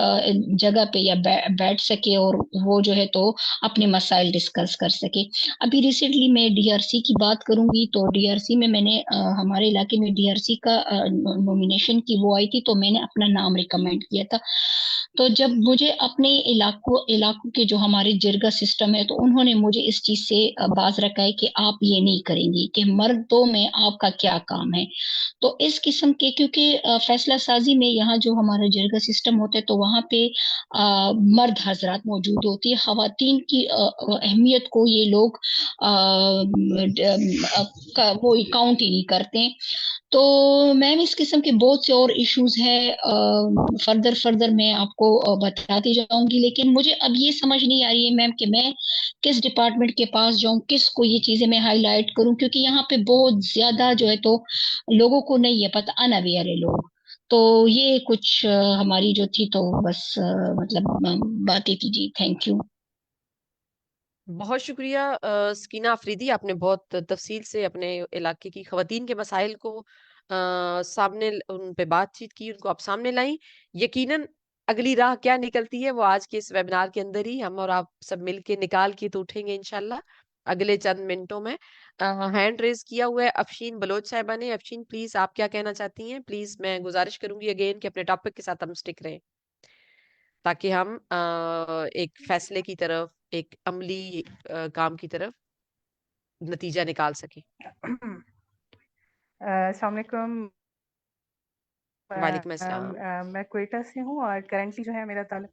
[SPEAKER 8] जगह पे या बैठ सके और वो जो है तो अपने मसाइल डिस्कस कर सके। अभी रिसेंटली मैं DRC की बात करूंगी तो DRC में मैंने हमारे इलाके में DRC का नॉमिनेशन की वो आई थी, तो मैंने अपना नाम रिकमेंड किया था। तो जब मुझे अपने इलाकों के जो हमारे जिरगा सिस्टम है तो उन्होंने मुझे इस चीज से बाज रखा है कि आप ये नहीं करेंगी, कि मर्दों में आपका क्या काम है। तो इस किस्म के, क्योंकि फैसला साजी में यहाँ जो हमारा जिरगा सिस्टम होता है तो वहाँ पे मर्द हजरात मौजूद होती है। खवातीन की अहमियत को ये लोग वो काउंट ही नहीं करते। तो मैम इस किस्म के बहुत से और इश्यूज है, फर्दर मैं आपको बताती जाऊंगी, लेकिन मुझे अब ये समझ नहीं आ रही है मैम कि मैं किस डिपार्टमेंट के पास जाऊं, किसको ये चीजें मैं हाईलाइट करूं, क्योंकि यहाँ पे बहुत ज्यादा जो है तो लोगों को नहीं है पता, अनअवेयर है लोग। तो ये कुछ हमारी जो थी तो बस मतलब बातें थी जी। Thank you.
[SPEAKER 1] बहुत शुक्रिया सकीना अफरीदी, आपने बहुत तफसील से अपने इलाके की खवातीन के मसाइल को सामने उन पे बातचीत की, उनको आप सामने लाई। यकीनन अगली राह क्या निकलती है वो आज के इस वेबिनार के अंदर ही हम और आप सब मिलके निकाल के तो उठेंगे इंशाल्लाह अगले चंद मिनटों में। हैंड रेज किया हुआ है अफशीन बलोच साहिबा ने। अफशीन प्लीज आप क्या कहना चाहती हैं? प्लीज मैं गुजारिश करूंगी अगेन कि अपने टॉपिक के साथ हम स्टिक रहें ताकि हम एक फैसले की तरफ, एक अमली काम की तरफ नतीजा निकाल सके।
[SPEAKER 9] अस्सलाम वालेकुम।
[SPEAKER 1] वालेकुम अस्सलाम।
[SPEAKER 9] मैं क्वेटा से हूँ और करंटली जो है मेरा ताल्लुक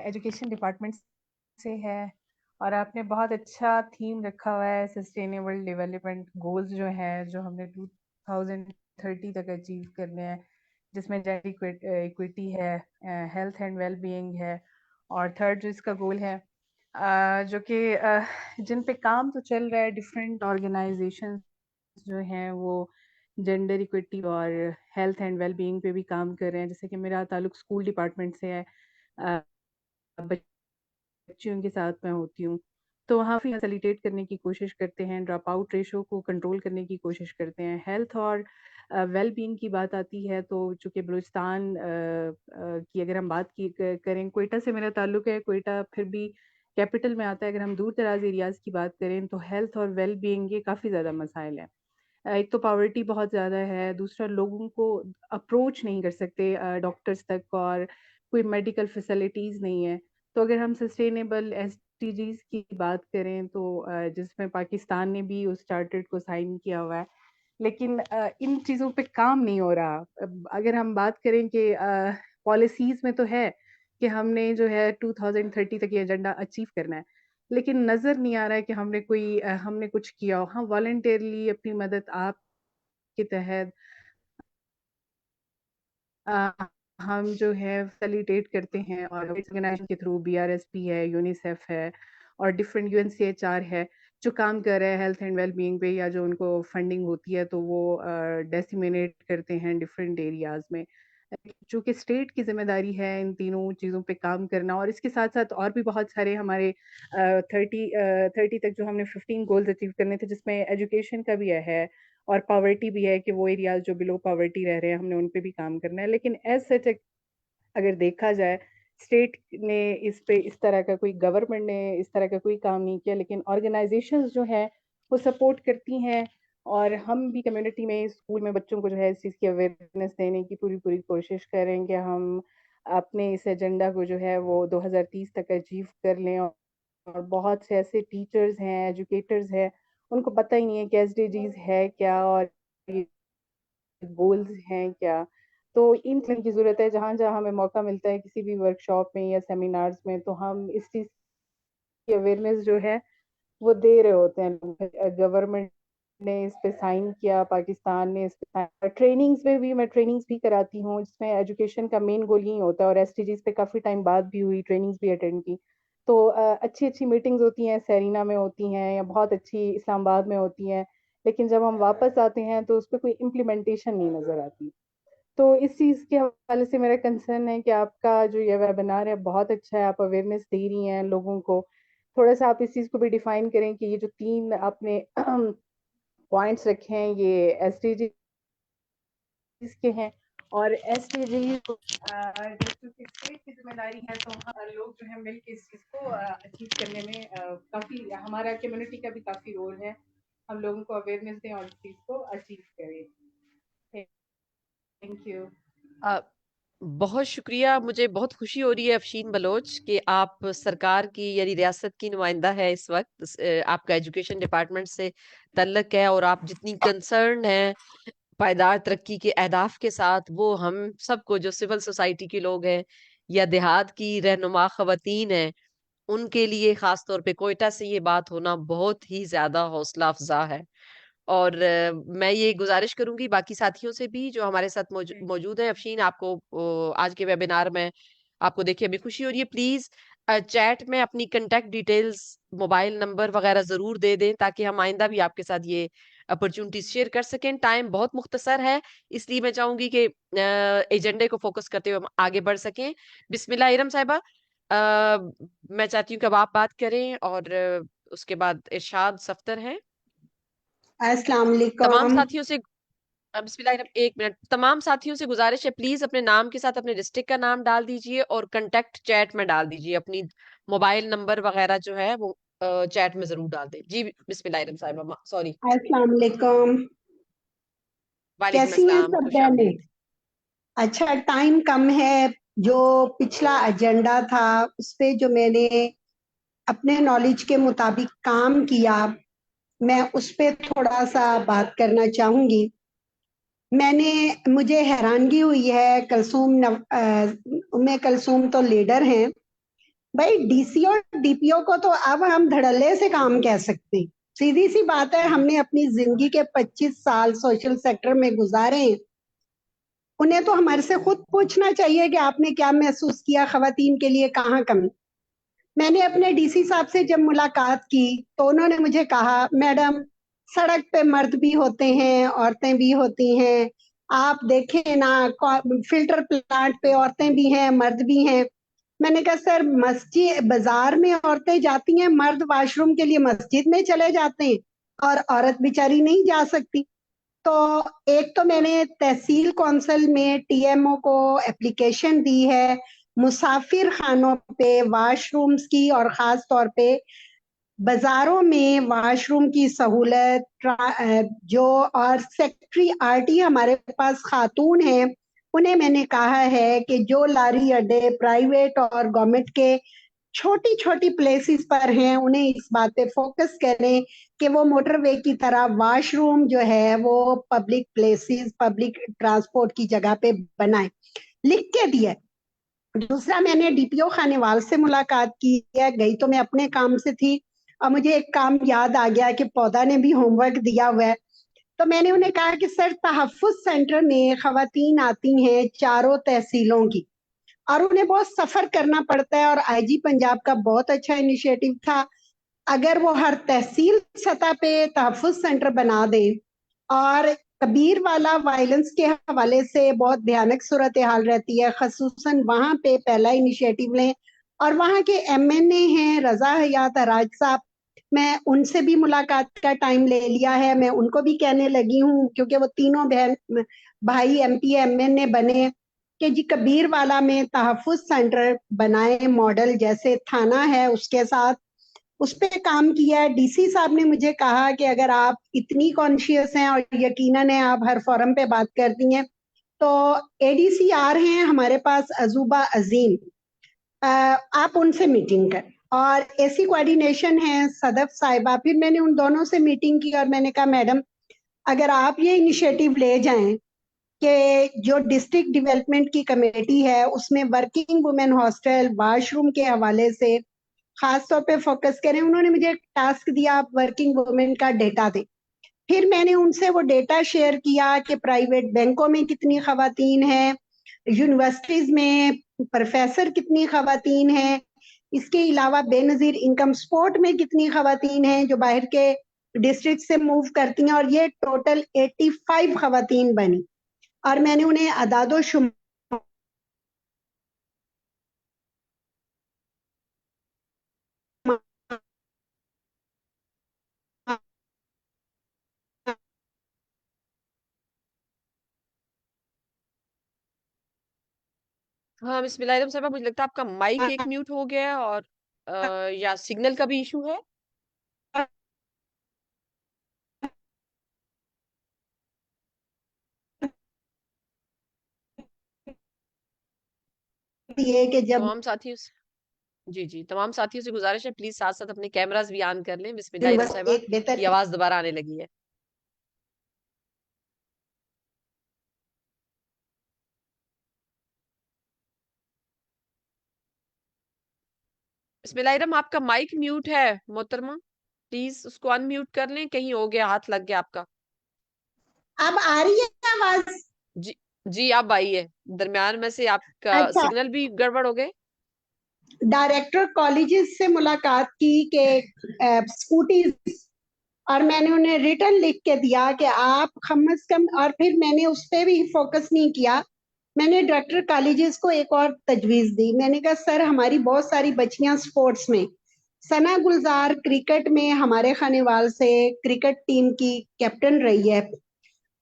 [SPEAKER 9] एजुकेशन डिपार्टमेंट से है। और आपने बहुत अच्छा थीम रखा हुआ है, सस्टेनेबल डेवलपमेंट गोल्स जो है जो हमने 2030 तक अचीव करने हैं, जिसमें जेंडर इक्विटी है, हेल्थ एंड वेल बीइंग है, और थर्ड जो इसका गोल है जो कि जिन पे काम तो चल रहा है, डिफरेंट ऑर्गेनाइजेशन जो हैं वो जेंडर इक्विटी और हेल्थ एंड वेल बीइंग पे भी काम कर रहे हैं। जैसे कि मेरा ताल्लुक स्कूल डिपार्टमेंट से है, बच्चियों के साथ मैं होती हूँ, तो वहाँ भी फैसिलिटेट करने की कोशिश करते हैं, ड्रॉप आउट रेशो को कंट्रोल करने की कोशिश करते हैं। हेल्थ और वेल बीइंग की बात आती है तो चूँकि बलूचिस्तान की अगर हम बात करें, क्वेटा से मेरा ताल्लुक है, क्वेटा फिर भी कैपिटल में आता है। अगर हम दूर दराज एरियाज़ की बात करें तो हेल्थ और वेल बीइंग ये काफ़ी ज़्यादा मसाइल हैं। एक तो पॉवर्टी बहुत ज़्यादा है, दूसरा लोगों को अप्रोच नहीं कर सकते डॉक्टर्स तक, और कोई मेडिकल फैसिलिटीज़ नहीं है। तो अगर हम सस्टेनेबल एसडीजीज़ की बात करें तो जिसमें पाकिस्तान ने भी उस चार्टर को साइन किया हुआ है, लेकिन इन चीज़ों पे काम नहीं हो रहा। अगर हम बात करें कि पॉलिसीज़ में तो है कि हमने जो है 2030 तक ये एजेंडा अचीव करना है, लेकिन नज़र नहीं आ रहा है कि हमने कुछ किया हो। हाँ, वॉलंटियरली अपनी मदद आप के तहत हम जो है फैसिलिटेट करते हैं, और ऑर्गेनाइजेशन के थ्रू BRSP है, यूनिसेफ है और डिफरेंट UNCHR है जो काम कर रहे हैं हेल्थ एंड वेलबींग पे, या जो उनको फंडिंग होती है तो वो डेसिमिनेट करते हैं डिफरेंट एरियाज में। चूँकि स्टेट की ज़िम्मेदारी है इन तीनों चीज़ों पे काम करना, और इसके साथ-साथ और भी बहुत सारे हमारे 30 तक जो हमने 15 गोल्स अचीव करने थे, जिसमें एजुकेशन का भी है और पॉवर्टी भी है कि वो एरियाज़ जो बिलो पॉवर्टी रह रहे हैं, हमने उन पे भी काम करना है। लेकिन एज़ सच अगर देखा जाए, स्टेट ने इस तरह का कोई, गवर्नमेंट ने इस तरह का कोई काम नहीं किया, लेकिन ऑर्गेनाइजेशंस जो हैं वो सपोर्ट करती हैं, और हम भी कम्युनिटी में, स्कूल में बच्चों को जो है इस चीज़ की अवेयरनेस देने की पूरी कोशिश करेंगे। हम अपने इस एजेंडा को जो है वो 2030 तक अचीव कर लें, और बहुत से ऐसे टीचर्स हैं, एजुकेटर्स हैं, उनको पता ही नहीं है कि SDGs है क्या और ये गोल्स हैं क्या। तो इन चीज़ों की ज़रूरत है, जहाँ-जहाँ हमें मौका मिलता है किसी भी वर्कशॉप में या सेमिनार्स में, तो हम इस चीज़ की अवेयरनेस जो है वो दे रहे होते हैं। गवर्नमेंट ने इस पे साइन किया, पाकिस्तान ने इस पे साइन, ट्रेनिंग्स में भी, मैं ट्रेनिंग्स भी कराती हूँ जिसमें एजुकेशन का मेन गोल यही होता है, और SDGs पे काफ़ी टाइम बाद भी हुई, ट्रेनिंग्स भी अटेंड की। तो अच्छी-अच्छी मीटिंग्स होती हैं, सेरिना में होती हैं या बहुत अच्छी इस्लामाबाद में होती हैं, लेकिन जब हम वापस आते हैं तो उसपे कोई इम्प्लीमेंटेशन नहीं नज़र आती। तो इस चीज़ के हवाले से मेरा कंसर्न है कि आपका जो ये वेबिनार है बहुत अच्छा है, आप अवेयरनेस दे रही हैं लोगों को। थोड़ा-सा आप इस चीज़ को भी डिफाइन करें कि ये जो 3 आपने पॉइंट्स रखे हैं, ये एसडीजीज़ के हैं, और एसडीजीज़ जो कि स्टेट की ज़िम्मेदारी है, तो हम लोग जो है मिलके इस चीज़ को अचीव करने में काफ़ी, हमारा कम्युनिटी का भी काफ़ी रोल है। हम लोगों को अवेयरनेस दें और इस चीज़ को अचीव करें। Thank you.
[SPEAKER 1] अ, बहुत शुक्रिया। मुझे बहुत खुशी हो रही है अफशीन बलोच कि आप सरकार की यानी रियासत की नुमाइंदा है इस वक्त। आपका एजुकेशन डिपार्टमेंट से तल्लक है और आप जितनी कंसर्न है पायदार तरक्की के अहदाफ के साथ, वो हम सबको जो सिविल सोसाइटी के लोग हैं या देहात की रहनुमा खवातीन हैं, उनके लिए खास तौर पे कोयटा से ये बात होना बहुत ही ज्यादा हौसला अफजा है। और मैं ये गुजारिश करूंगी बाकी साथियों से भी जो हमारे साथ मौजूद है। अफशीन, आपको आज के वेबिनार में आपको देखिए हमें खुशी हो रही है। प्लीज चैट में अपनी कांटेक्ट डिटेल्स, मोबाइल नंबर वगैरह जरूर दे दें ताकि हम आइंदा भी आपके साथ ये अपॉर्चुनिटी शेयर कर सकें। टाइम बहुत मुख्तसर है, इसलिए मैं चाहूंगी कि एजेंडे को फोकस करते हुए हम आगे बढ़ सकें। बिस्मिल्लाह इरम साहिबा, मैं चाहती हूँ कि अब आप बात करें, और उसके बाद इरशाद सफ्तर हैं।
[SPEAKER 10] अस्सलाम
[SPEAKER 1] तमाम
[SPEAKER 10] वालेकुम।
[SPEAKER 1] साथियों से बिस्मिल्लाह, एक मिनट, तमाम साथियों से गुजारिश है प्लीज अपने नाम के साथ अपने डिस्ट्रिक्ट का नाम डाल दीजिए और कांटेक्ट चैट में डाल दीजिए। अपनी मोबाइल नंबर वगैरह जो है वो चैट में जरूर डाल दें। जी बिस्मिल्लाह साहिबा, सॉरी।
[SPEAKER 10] अस्सलाम वालेकुम।
[SPEAKER 1] वालेकुम
[SPEAKER 10] कैसी हैं
[SPEAKER 1] अस्सलाम,
[SPEAKER 10] सब
[SPEAKER 1] खुश
[SPEAKER 10] बहनें?
[SPEAKER 1] आमदीद।
[SPEAKER 10] अच्छा, टाइम कम है। जो पिछला एजेंडा था उस पे जो मैंने अपने नॉलेज के मुताबिक काम किया, मैं उस पे थोड़ा सा बात करना चाहूंगी। मुझे हैरानगी हुई है, उम्मे कलसूम तो लीडर हैं भाई, डीसी और डीपीओ को तो अब हम धड़ल्ले से काम कह सकते हैं। सीधी सी बात है, हमने अपनी जिंदगी के 25 साल सोशल सेक्टर में गुजारे हैं। उन्हें तो हमारे से खुद पूछना चाहिए कि आपने क्या महसूस किया, खवातीन के लिए कहाँ कमी। मैंने अपने डीसी साहब से जब मुलाकात की तो उन्होंने मुझे कहा, मैडम सड़क पे मर्द भी होते हैं, औरतें भी होती हैं, आप देखें ना, फिल्टर प्लांट पे औरतें भी हैं, मर्द भी हैं। मैंने कहा, सर मस्जिद बाजार में औरतें जाती हैं, मर्द वॉशरूम के लिए मस्जिद में चले जाते हैं, और औरत बेचारी नहीं जा सकती। तो एक तो मैंने तहसील कौंसिल में टीएमओ को एप्लीकेशन दी है मुसाफिर खानों पे वॉशरूम्स की, और खास तौर पे बाजारों में वॉशरूम की सहूलत जो, और सेक्रेटरी आरटी हमारे पास खातून हैं, उन्हें मैंने कहा है कि जो लारी अड्डे प्राइवेट और गवर्नमेंट के छोटी छोटी प्लेसेस पर हैं, उन्हें इस बात पे फोकस करें कि वो मोटरवे की तरह वॉशरूम जो है वो पब्लिक प्लेसेस, पब्लिक ट्रांसपोर्ट की जगह पे बनाए। लिख के दिया। दूसरा, मैंने डीपीओ खानेवाल से मुलाकात की है, गई तो मैं अपने काम से थी और मुझे एक काम याद आ गया कि पौधा ने भी होमवर्क दिया हुआ है। तो मैंने उन्हें कहा कि सर, तहफ्फुज सेंटर में खवातीन आती हैं 4 तहसीलों की और उन्हें बहुत सफर करना पड़ता है, और आईजी पंजाब का बहुत अच्छा इनिशिएटिव था, अगर वो हर तहसील सतह पे तहफ्फुज सेंटर बना दे और कबीर वाला वायलेंस के हवाले से बहुत भयानक सूरत हाल रहती है, खसूसन वहां पे पहला इनिशिएटिव लें। और वहां के एमएनए हैं रजा हयात अराज साहब, मैं उनसे भी मुलाकात का टाइम ले लिया है, मैं उनको भी कहने लगी हूँ, क्योंकि वो तीनों बहन भाई एमपी एमएनए बने कि जी कबीर वाला में तहफ्फुज सेंटर बनाए, मॉडल जैसे थाना है उसके साथ, उस पे काम किया है। डीसी साहब ने मुझे कहा कि अगर आप इतनी कॉन्शियस हैं और यकीनन है आप हर फोरम पे बात करती हैं, तो एडीसी आ रहे हैं हमारे पास अजूबा अजीम, आप उनसे मीटिंग करें। और ऐसी कोऑर्डिनेशन है सदफ साहिबा। फिर मैंने उन दोनों से मीटिंग की और मैंने कहा मैडम, अगर आप ये इनिशिएटिव ले जाएं कि जो डिस्ट्रिक्ट डेवलपमेंट की कमेटी है उसमें वर्किंग वुमेन हॉस्टल वॉशरूम के हवाले से खास तौर पे फोकस करें। उन्होंने मुझे एक टास्क दिया, आप वर्किंग वुमेन का डेटा दें। फिर मैंने उनसे वो डेटा शेयर किया कि प्राइवेट बैंकों में कितनी खवातीन हैं, यूनिवर्सिटीज में प्रोफेसर कितनी खवातीन हैं, इसके अलावा बेनजीर इनकम सपोर्ट में कितनी खवातीन हैं जो बाहर के डिस्ट्रिक्ट से मूव करती हैं, और ये टोटल 85 खवातीन बनी। और मैंने उन्हें अदादो शुमार
[SPEAKER 1] हाँ, बिस्मिल्लाहिर्रहमानिर्रहीम साहबा, मुझे लगता है आपका माइक एक म्यूट हो गया है, और या सिग्नल का भी इशू है।
[SPEAKER 10] ये कि जब
[SPEAKER 1] तमाम साथियों से तमाम साथियों से गुजारिश है, प्लीज साथ साथ अपने कैमरास भी ऑन कर लें। बिस्मिल्लाहिर्रहमानिर्रहीम साहबा,
[SPEAKER 10] एक बेहतर
[SPEAKER 1] की आवाज दोबारा आने लगी है। बिस्मिल्लाहिर्रहमानिर्रहीम, आपका माइक म्यूट है मोहतरमा, प्लीज उसको अनम्यूट कर लें, कहीं हो गया, हाथ लग गया आपका।
[SPEAKER 10] अब आ रही है आवाज?
[SPEAKER 1] जी जी, अब आई है, दरमियान में से आपका
[SPEAKER 10] अच्छा,
[SPEAKER 1] सिग्नल भी गड़बड़ हो गए।
[SPEAKER 10] डायरेक्टर कॉलेजेस से मुलाकात की कि स्कूटीज, और मैंने उन्हें रिटर्न लिख के दिया कि आप कम से कम, और फिर मैंने उस पर भी फोकस नहीं किया, मैंने डायरेक्टर कॉलेजेस को एक और तजवीज दी। मैंने कहा सर, हमारी बहुत सारी बच्चियां स्पोर्ट्स में, सना गुलजार क्रिकेट में हमारे खानेवाल से क्रिकेट टीम की कैप्टन रही है,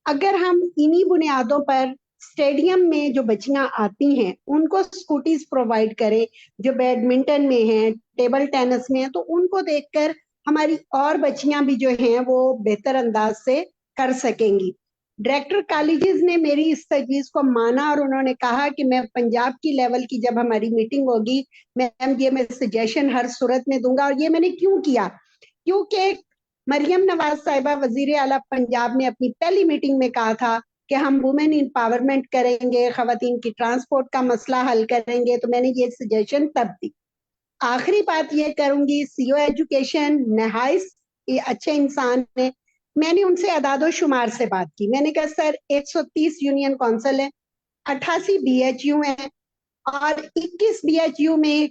[SPEAKER 10] अगर हम इन्हीं बुनियादों पर स्टेडियम में जो बच्चियां आती हैं उनको स्कूटीज प्रोवाइड करें, जो बैडमिंटन में हैं, टेबल टेनिस में हैं, तो उनको देखकर हमारी और बच्चियां भी जो हैं वो बेहतर अंदाज से कर सकेंगी। डायरेक्टर कॉलेजेस ने मेरी इस तजवीज को माना और उन्होंने कहा कि मैं पंजाब की लेवल की जब हमारी मीटिंग होगी, मैम ये मैं सजेशन हर सूरत में दूंगा। और ये मैंने क्यों किया, क्योंकि मरियम नवाज साहिबा वजीर आला पंजाब ने अपनी पहली मीटिंग में कहा था कि हम वुमेन एम्पावरमेंट करेंगे, खवातीन की ट्रांसपोर्ट का मसला हल करेंगे, तो मैंने ये सजेशन तब दी। आखिरी बात ये करूंगी, सीओ एजुकेशन नहायत अच्छे इंसान ने, मैंने उनसे अदादो शुमार से बात की। मैंने कहा सर, 130 यूनियन काउंसिल है, 88 बीएचयू है, और 21 बीएचयू में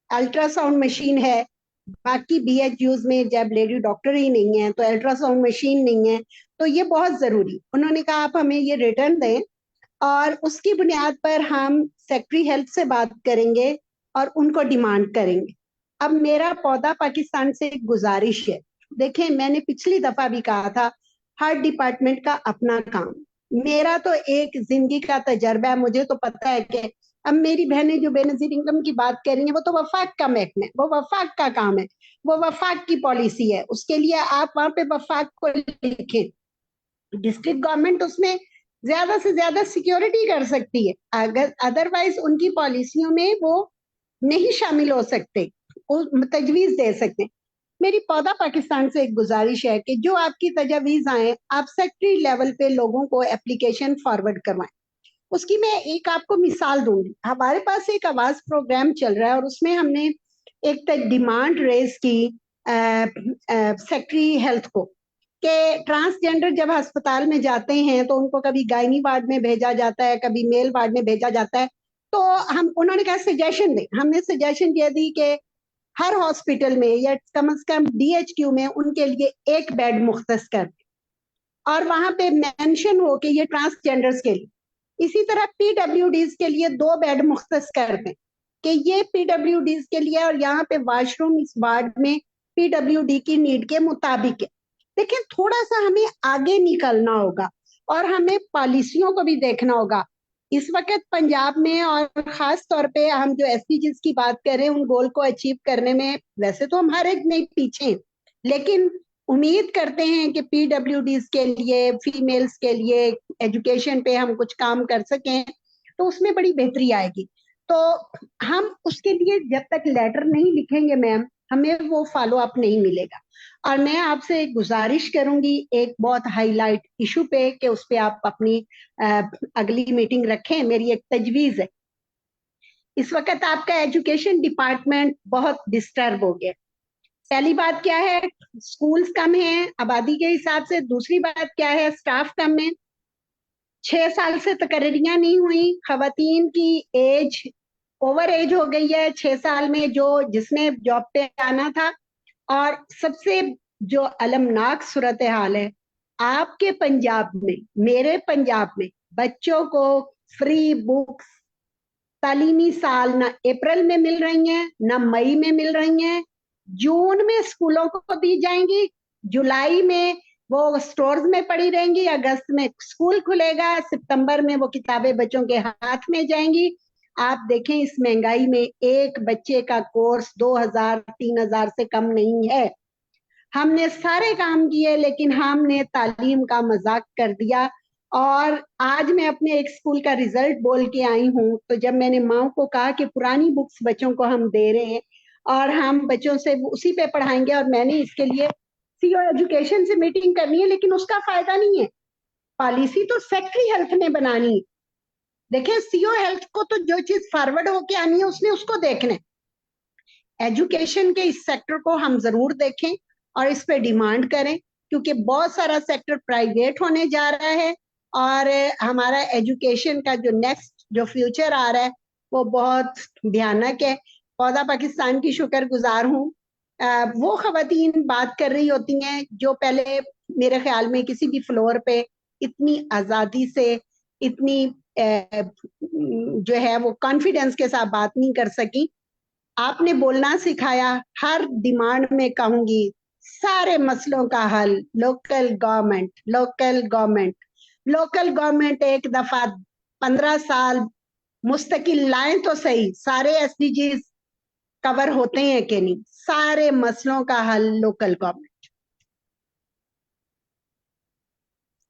[SPEAKER 10] अल्ट्रासाउंड मशीन है, बाकी बीएचयूज में जब लेडी डॉक्टर ही नहीं है तो अल्ट्रासाउंड मशीन नहीं है, तो ये बहुत जरूरी। उन्होंने कहा आप हमें ये रिटर्न दें और उसकी बुनियाद पर हम सेक्रेटरी हेल्थ से बात करेंगे और उनको डिमांड करेंगे। अब मेरा पौधा पाकिस्तान से एक गुजारिश है, देखें मैंने पिछली दफा भी कहा था, हर डिपार्टमेंट का अपना काम, मेरा तो एक जिंदगी का तजर्बा है, मुझे तो पता है कि अब मेरी बहनें जो बेनजीर इनकम की बात कर रही हैं वो तो वफाक का महकमा है, वो वफाक का काम है, वो वफाक की पॉलिसी है, उसके लिए आप वहां पे वफाक को लिखें। डिस्ट्रिक्ट गवर्नमेंट उसमें ज्यादा से ज्यादा सिक्योरिटी कर सकती है, अगर अदरवाइज उनकी पॉलिसियों में वो नहीं शामिल हो सकते, तजवीज दे सकते। मेरी पौधा पाकिस्तान से एक गुजारिश है कि जो आपकी तजवीज आए आप सेक्रेटरी लेवल पे लोगों को एप्लीकेशन फॉरवर्ड करवाएं। उसकी मैं एक आपको मिसाल दूंगी। हमारे पास एक आवाज प्रोग्राम चल रहा है और उसमें हमने एक तक डिमांड रेज की सेक्रेटरी हेल्थ को कि ट्रांसजेंडर जब अस्पताल में जाते हैं तो उनको कभी गायनी वार्ड में भेजा जाता है, कभी मेल वार्ड में भेजा जाता है। तो हम उन्होंने कहा सजेशन दे, हमने सजेशन ये दी कि हर हॉस्पिटल में या कम से कम DHQ में उनके लिए एक बेड मुख्तस कर दें और वहां पे मेंशन हो कि ये ट्रांसजेंडर्स के लिए। इसी तरह PWDs के लिए 2 बेड मुख्तस कर दें कि ये PWDs के लिए और यहाँ पे वॉशरूम इस वार्ड में PWD की नीड के मुताबिक है। देखिए थोड़ा सा हमें आगे निकलना होगा और हमें पॉलिसियों को भी देखना होगा। इस वक्त पंजाब में और खास तौर पे हम जो SDGs की बात कर रहे हैं उन गोल को अचीव करने में वैसे तो हम हर एक में पीछे हैं, लेकिन उम्मीद करते हैं कि PWDs के लिए, फीमेल्स के लिए एजुकेशन पे हम कुछ काम कर सकें तो उसमें बड़ी बेहतरी आएगी। तो हम उसके लिए जब तक लेटर नहीं लिखेंगे मैम, हमें वो फॉलो अप नहीं मिलेगा। और मैं आपसे गुजारिश करूंगी एक बहुत हाईलाइट इशू पे कि उस पे आप अपनी अगली मीटिंग रखें। मेरी एक तजवीज है। इस वक्त आपका एजुकेशन डिपार्टमेंट बहुत डिस्टर्ब हो गया। पहली बात क्या है, स्कूल्स कम हैं आबादी के हिसाब से। दूसरी बात क्या है, स्टाफ कम है। 6 साल से तकरीरियां नहीं हुई। खवातीन की एज ओवर एज हो गई है 6 साल में जो जिसने जॉब पे आना था। और सबसे जो अलमनाक सूरत हाल है आपके पंजाब में, मेरे पंजाब में बच्चों को फ्री बुक्स तालीमी साल ना अप्रैल में मिल रही हैं ना मई में मिल रही हैं। जून में स्कूलों को दी जाएंगी, जुलाई में वो स्टोर्स में पड़ी रहेंगी, अगस्त में स्कूल खुलेगा, सितंबर में वो किताबें बच्चों के हाथ में जाएंगी। आप देखें इस महंगाई में एक बच्चे का कोर्स 2000-3000 से कम नहीं है। हमने सारे काम किए लेकिन हमने तालीम का मजाक कर दिया। और आज मैं अपने एक स्कूल का रिजल्ट बोल के आई हूँ तो जब मैंने माँ को कहा कि पुरानी बुक्स बच्चों को हम दे रहे हैं और हम बच्चों से उसी पे पढ़ाएंगे और मैंने इसके लिए CO एजुकेशन से मीटिंग करनी है, लेकिन उसका फायदा नहीं है। पॉलिसी तो सेक्रेटरी हेल्थ ने बनानी है। देखें CO हेल्थ को तो जो चीज फॉरवर्ड होके आनी है उसने उसको देखना है। एजुकेशन के इस सेक्टर को हम जरूर देखें और इस पे डिमांड करें क्योंकि बहुत सारा सेक्टर प्राइवेट होने जा रहा है और हमारा एजुकेशन का जो नेक्स्ट जो फ्यूचर आ रहा है वो बहुत भयानक है। पौधा पाकिस्तान की शुक्रगुजार हूँ। वो खवातीन बात कर रही होती हैं जो पहले मेरे ख्याल में किसी भी फ्लोर पे इतनी आजादी से, इतनी जो है वो कॉन्फिडेंस के साथ बात नहीं कर सकी। आपने बोलना सिखाया। हर डिमांड में कहूंगी सारे मसलों का हल local government, local government, local government एक दफा 15 साल मुस्तकिल लाएं तो सही। सारे SDGs कवर होते हैं कि नहीं? सारे मसलों का हल लोकल गवर्नमेंट।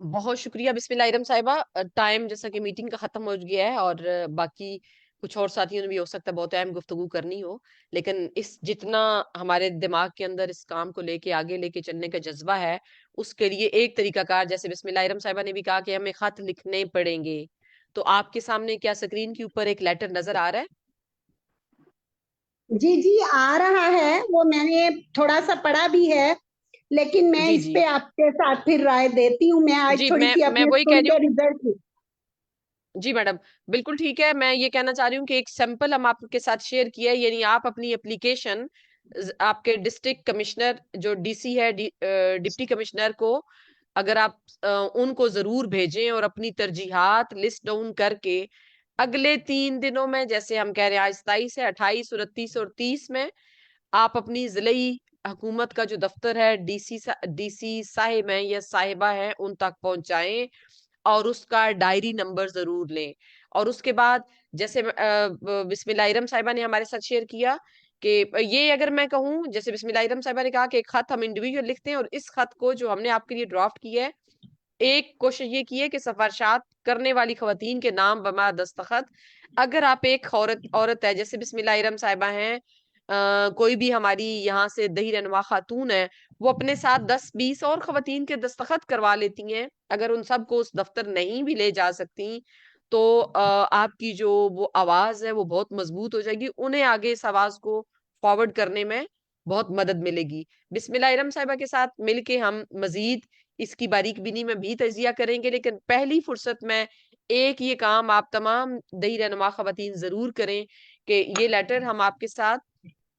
[SPEAKER 1] बहुत शुक्रिया बिस्मिल्लाह साहिबा। टाइम जैसा कि मीटिंग का खत्म हो गया है और बाकी कुछ और साथियों ने भी हो सकता है बहुत अहम गुफ्तगू करनी हो, लेकिन इस जितना हमारे दिमाग के अंदर इस काम को लेके आगे लेके चलने का जज्बा है उसके लिए एक तरीकाकार, जैसे बिस्मिल्लाह साहिबा ने भी कहा कि हमें खत लिखने पड़ेंगे, तो आपके सामने क्या स्क्रीन के ऊपर एक लेटर नजर आ रहा है?
[SPEAKER 10] जी जी आ रहा है, वो मैंने थोड़ा सा पढ़ा भी है, लेकिन मैं
[SPEAKER 1] जी
[SPEAKER 10] इस
[SPEAKER 1] जी
[SPEAKER 10] पे आपके साथ फिर राय देती हूँ। मैं आज
[SPEAKER 1] जी
[SPEAKER 10] थोड़ी सी
[SPEAKER 1] मैं
[SPEAKER 10] अपने
[SPEAKER 1] वही कह
[SPEAKER 10] स्कूल
[SPEAKER 1] रही
[SPEAKER 10] के
[SPEAKER 1] हूँ।
[SPEAKER 10] रिजल्ट
[SPEAKER 1] जी मैडम, बिल्कुल ठीक है। मैं ये कहना चाह रही हूँ कि एक सैंपल हम आपके साथ शेयर किया है, यानी आप अपनी एप्लीकेशन आपके डिस्ट्रिक्ट कमिश्नर जो DC है, डिप्टी कमिश्नर को अगर आप उनको जरूर भेजें और अपनी तरजीहात लिस्ट डाउन करके अगले 3 दिनों में, जैसे हम कह रहे हैं आज 27 है, 28, 29 और 30 में आप अपनी जिले हुकूमत का जो दफ्तर है, DC साहिब है या साहिबा है, उन तक पहुंचाएं और उसका डायरी नंबर जरूर लें। और उसके बाद जैसे बिस्मिल्लाह साहिबा ने हमारे साथ शेयर किया कि ये अगर मैं कहूँ, जैसे बिस्मिल्लाह साहिबा ने कहा कि एक खत हम इंडिविजुअल लिखते हैं और इस खत को जो हमने आपके लिए ड्राफ्ट किया है, एक कोशिश ये की है कि सिफारिशात करने वाली खवातीन के नाम बमा दस्तखत, अगर आप एक औरत है, जैसे बिस्मिल्लाह साहिबा हैं, कोई भी हमारी यहाँ से दही रहनुमा खातून है, वो अपने साथ 10-20 और खवातीन के दस्तखत करवा लेती हैं। अगर उन सबको उस दफ्तर नहीं भी ले जा सकती तो आपकी जो वो आवाज है वो बहुत मजबूत हो जाएगी, उन्हें आगे इस आवाज को फॉरवर्ड करने में बहुत मदद मिलेगी। बिस्मिल्लाहिर्रहमानिर्रहीम साहिबा के साथ मिलके हम मजीद इसकी बारीक बीनी में भी तजिया करेंगे, लेकिन पहली फुर्सत में एक ये काम आप तमाम दही रहनुमा खवातीन जरूर करें कि ये लेटर हम आपके साथ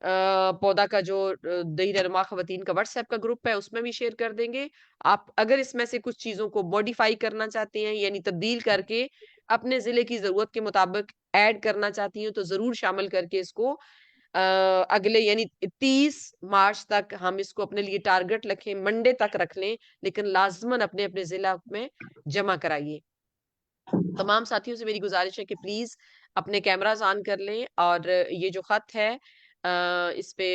[SPEAKER 1] पौधा का जो दही रहनुमा खवातीन का व्हाट्सएप का ग्रुप है उसमें भी शेयर कर देंगे। आप अगर इसमें से कुछ चीजों को मॉडिफाई करना चाहते हैं, यानी तब्दील करके अपने जिले की जरूरत के मुताबिक ऐड करना चाहती हैं, तो जरूर शामिल करके इसको अगले यानी 30 मार्च तक हम इसको अपने लिए टारगेट रखें, मंडे तक रख लें, लेकिन लाजमन अपने अपने जिला में जमा कराइए। तमाम साथियों से मेरी गुजारिश है कि प्लीज अपने कैमरास ऑन कर लें, और ये जो खत है इस पे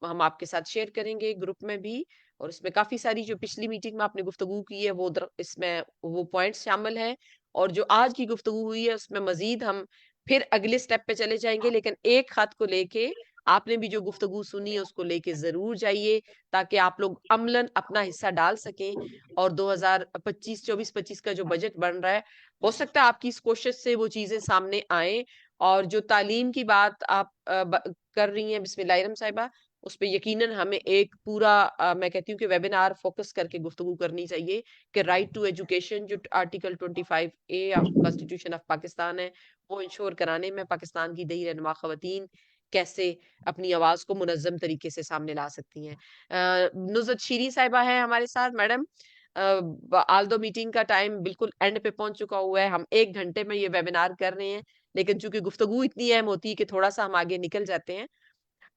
[SPEAKER 1] हम आपके साथ शेयर करेंगे ग्रुप में भी, और इसमें काफी सारी जो पिछली मीटिंग में आपने गुफ्तगू की है वो इसमें वो पॉइंट्स शामिल है, और जो आज की गुफ्तगू हुई है उसमें मजीद हम फिर अगले स्टेप पे चले जाएंगे, लेकिन एक खत को लेके आपने भी जो गुफ्तगू सुनी है उसको लेके जरूर जाइए, ताकि आप लोग अमलन अपना हिस्सा डाल सकें। और 2025 का जो बजट बन रहा है, हो सकता है आपकी इस कोशिश से वो चीजें सामने आए, और जो तालीम की बात आप कर रही हैं बिस्मिल्लाहिर्रहमानिर्रहीम साहिबा, उस पे यकीनन हमें एक पूरा मैं कहती हूँ कि वेबिनार फोकस करके गुफ्तगू करनी चाहिए कि राइट टू एजुकेशन जो article 25A of constitution of Pakistan है, वो इंश्योर कराने में पाकिस्तान की दही रहनुमा खवातीन कैसे अपनी आवाज को मुनज्जम तरीके से सामने ला सकती हैं। नुज़रत शीरी साहिबा है हमारे साथ। मैडम, आल्दो मीटिंग का टाइम बिल्कुल एंड पे पहुंच चुका हुआ है, हम 1 घंटे में ये वेबिनार कर रहे हैं, लेकिन चूंकि गुफ्तगू इतनी अहम होती है कि थोड़ा सा हम आगे निकल जाते हैं।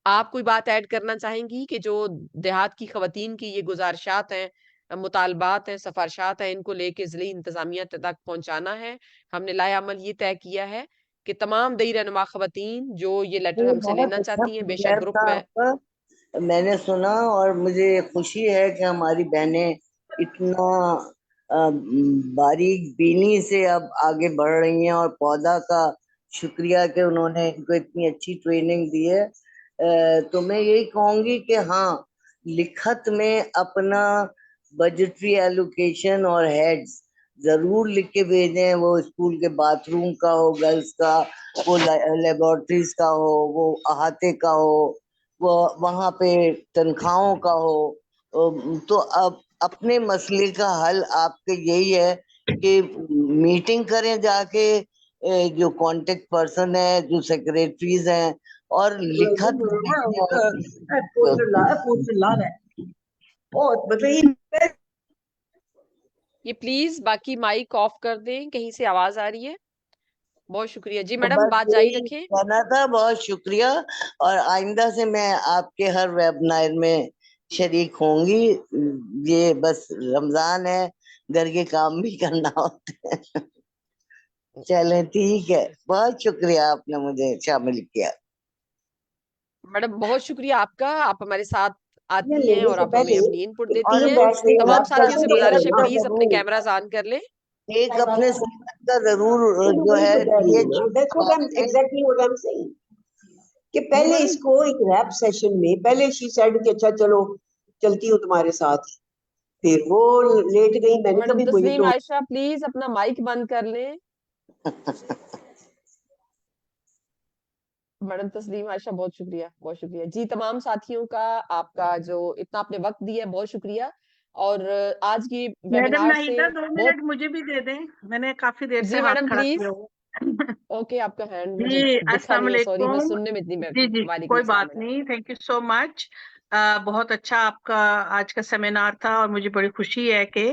[SPEAKER 1] आप कोई बात ऐड करना चाहेंगी कि जो देहात की खवातीन की ये गुजारिशात हैं, मुतालबात हैं, सफारशात हैं, इनको लेके ज़िली इंतजामिया तक पहुंचाना है। हमने लाए अमल ये तय किया है कि तमाम दही रहनुमा खवातीन जो ये लेटर
[SPEAKER 11] ये
[SPEAKER 1] हमसे
[SPEAKER 11] बहुत
[SPEAKER 1] लेना
[SPEAKER 11] अच्छा
[SPEAKER 1] चाहती हैं, बेशक
[SPEAKER 11] फीडबैक
[SPEAKER 1] ग्रुप
[SPEAKER 11] था
[SPEAKER 1] में
[SPEAKER 11] आपका, मैंने सुना और मुझे खुशी है कि हमारी बहनें इतना बारीक बीनी से अब आगे बढ़ रही हैं, और पौधा का शुक्रिया कि उन्होंने इनको इतनी अच्छी ट्रेनिंग दी है। तो मैं यही कहूंगी कि हाँ, लिखत में अपना बजटरी एलोकेशन और हेड्स जरूर लिख के भेजें, वो स्कूल के बाथरूम का हो, गर्ल्स का, वो लेबोरेटरीज का हो, वो अहाते का हो, वो वहाँ पे तनख्वाहों का हो। तो अब अपने मसले का हल आपके यही है कि मीटिंग करें जाके, जो कांटेक्ट पर्सन है, जो सेक्रेटरीज हैं, और लिखत
[SPEAKER 1] ये प्लीज बाकी माइक ऑफ कर दें, कहीं से आवाज आ रही है। बहुत शुक्रिया जी मैडम,
[SPEAKER 11] बस
[SPEAKER 1] बात जारी
[SPEAKER 11] यही
[SPEAKER 1] रखें।
[SPEAKER 11] कहना था, बहुत शुक्रिया, और आइंदा से मैं आपके हर वेबिनार में शरीक होंगी। ये बस रमजान है, घर के काम भी करना होते हैं। चलें, ठीक है, बहुत शुक्रिया आपने मुझे शामिल किया।
[SPEAKER 1] मैडम बहुत शुक्रिया आपका, आप हमारे साथ आती हैं
[SPEAKER 6] लेने
[SPEAKER 1] और
[SPEAKER 6] से
[SPEAKER 1] आप हमें
[SPEAKER 6] पहले
[SPEAKER 1] अपनी इनपुट देती
[SPEAKER 11] और
[SPEAKER 1] हैं।
[SPEAKER 6] बैठने का
[SPEAKER 1] तमाम
[SPEAKER 11] आपका
[SPEAKER 1] साथियों से गुजारिश है
[SPEAKER 11] करना
[SPEAKER 1] प्लीज अपने
[SPEAKER 11] जरूर,
[SPEAKER 1] कैमरास ऑन कर लें।
[SPEAKER 11] एक अपने सेहत का जरूर जो है
[SPEAKER 6] exactly what I am saying कि पहले इसको एक रैप सेशन में पहले शी सेड कि अच्छा चलो चलती हूँ तुम्हारे साथ, फिर वो लेट गई, मैंने
[SPEAKER 1] मैडम
[SPEAKER 6] कभी मुझे
[SPEAKER 1] तस्लीम
[SPEAKER 6] तो
[SPEAKER 1] आयशा प्लीज अपना माइक बंद कर लें। मैडम तस्लीम आयशा बहुत शुक्रिया, बहुत शुक्रिया जी। तमाम साथियों का आपका जो इतना आपने वक्त दिया है, बहुत शुक्रिया। और आज की
[SPEAKER 12] मैडम
[SPEAKER 1] वेबिनार से
[SPEAKER 12] नाहिदा 2
[SPEAKER 1] बहुत
[SPEAKER 12] मिनट मुझे भी दे दें, मैंने काफी देर से
[SPEAKER 1] जी
[SPEAKER 12] हाथ
[SPEAKER 1] मैडम
[SPEAKER 12] खड़ा
[SPEAKER 1] प्लीज।
[SPEAKER 12] किया हुआ।
[SPEAKER 1] ओके, आपका हैंड मुझे
[SPEAKER 12] जी
[SPEAKER 1] दिखा
[SPEAKER 12] अस्सलाम
[SPEAKER 1] नहीं है, सॉरी, मैं
[SPEAKER 12] वालेकुम।
[SPEAKER 1] सुनने में इतनी
[SPEAKER 12] जी जी
[SPEAKER 1] वालेकुम
[SPEAKER 12] कोई
[SPEAKER 1] अस्सलाम
[SPEAKER 12] बात
[SPEAKER 1] मैडम।
[SPEAKER 12] नहीं, थैंक यू सो मच। बहुत अच्छा आपका आज का सेमिनार था, और मुझे बड़ी खुशी है कि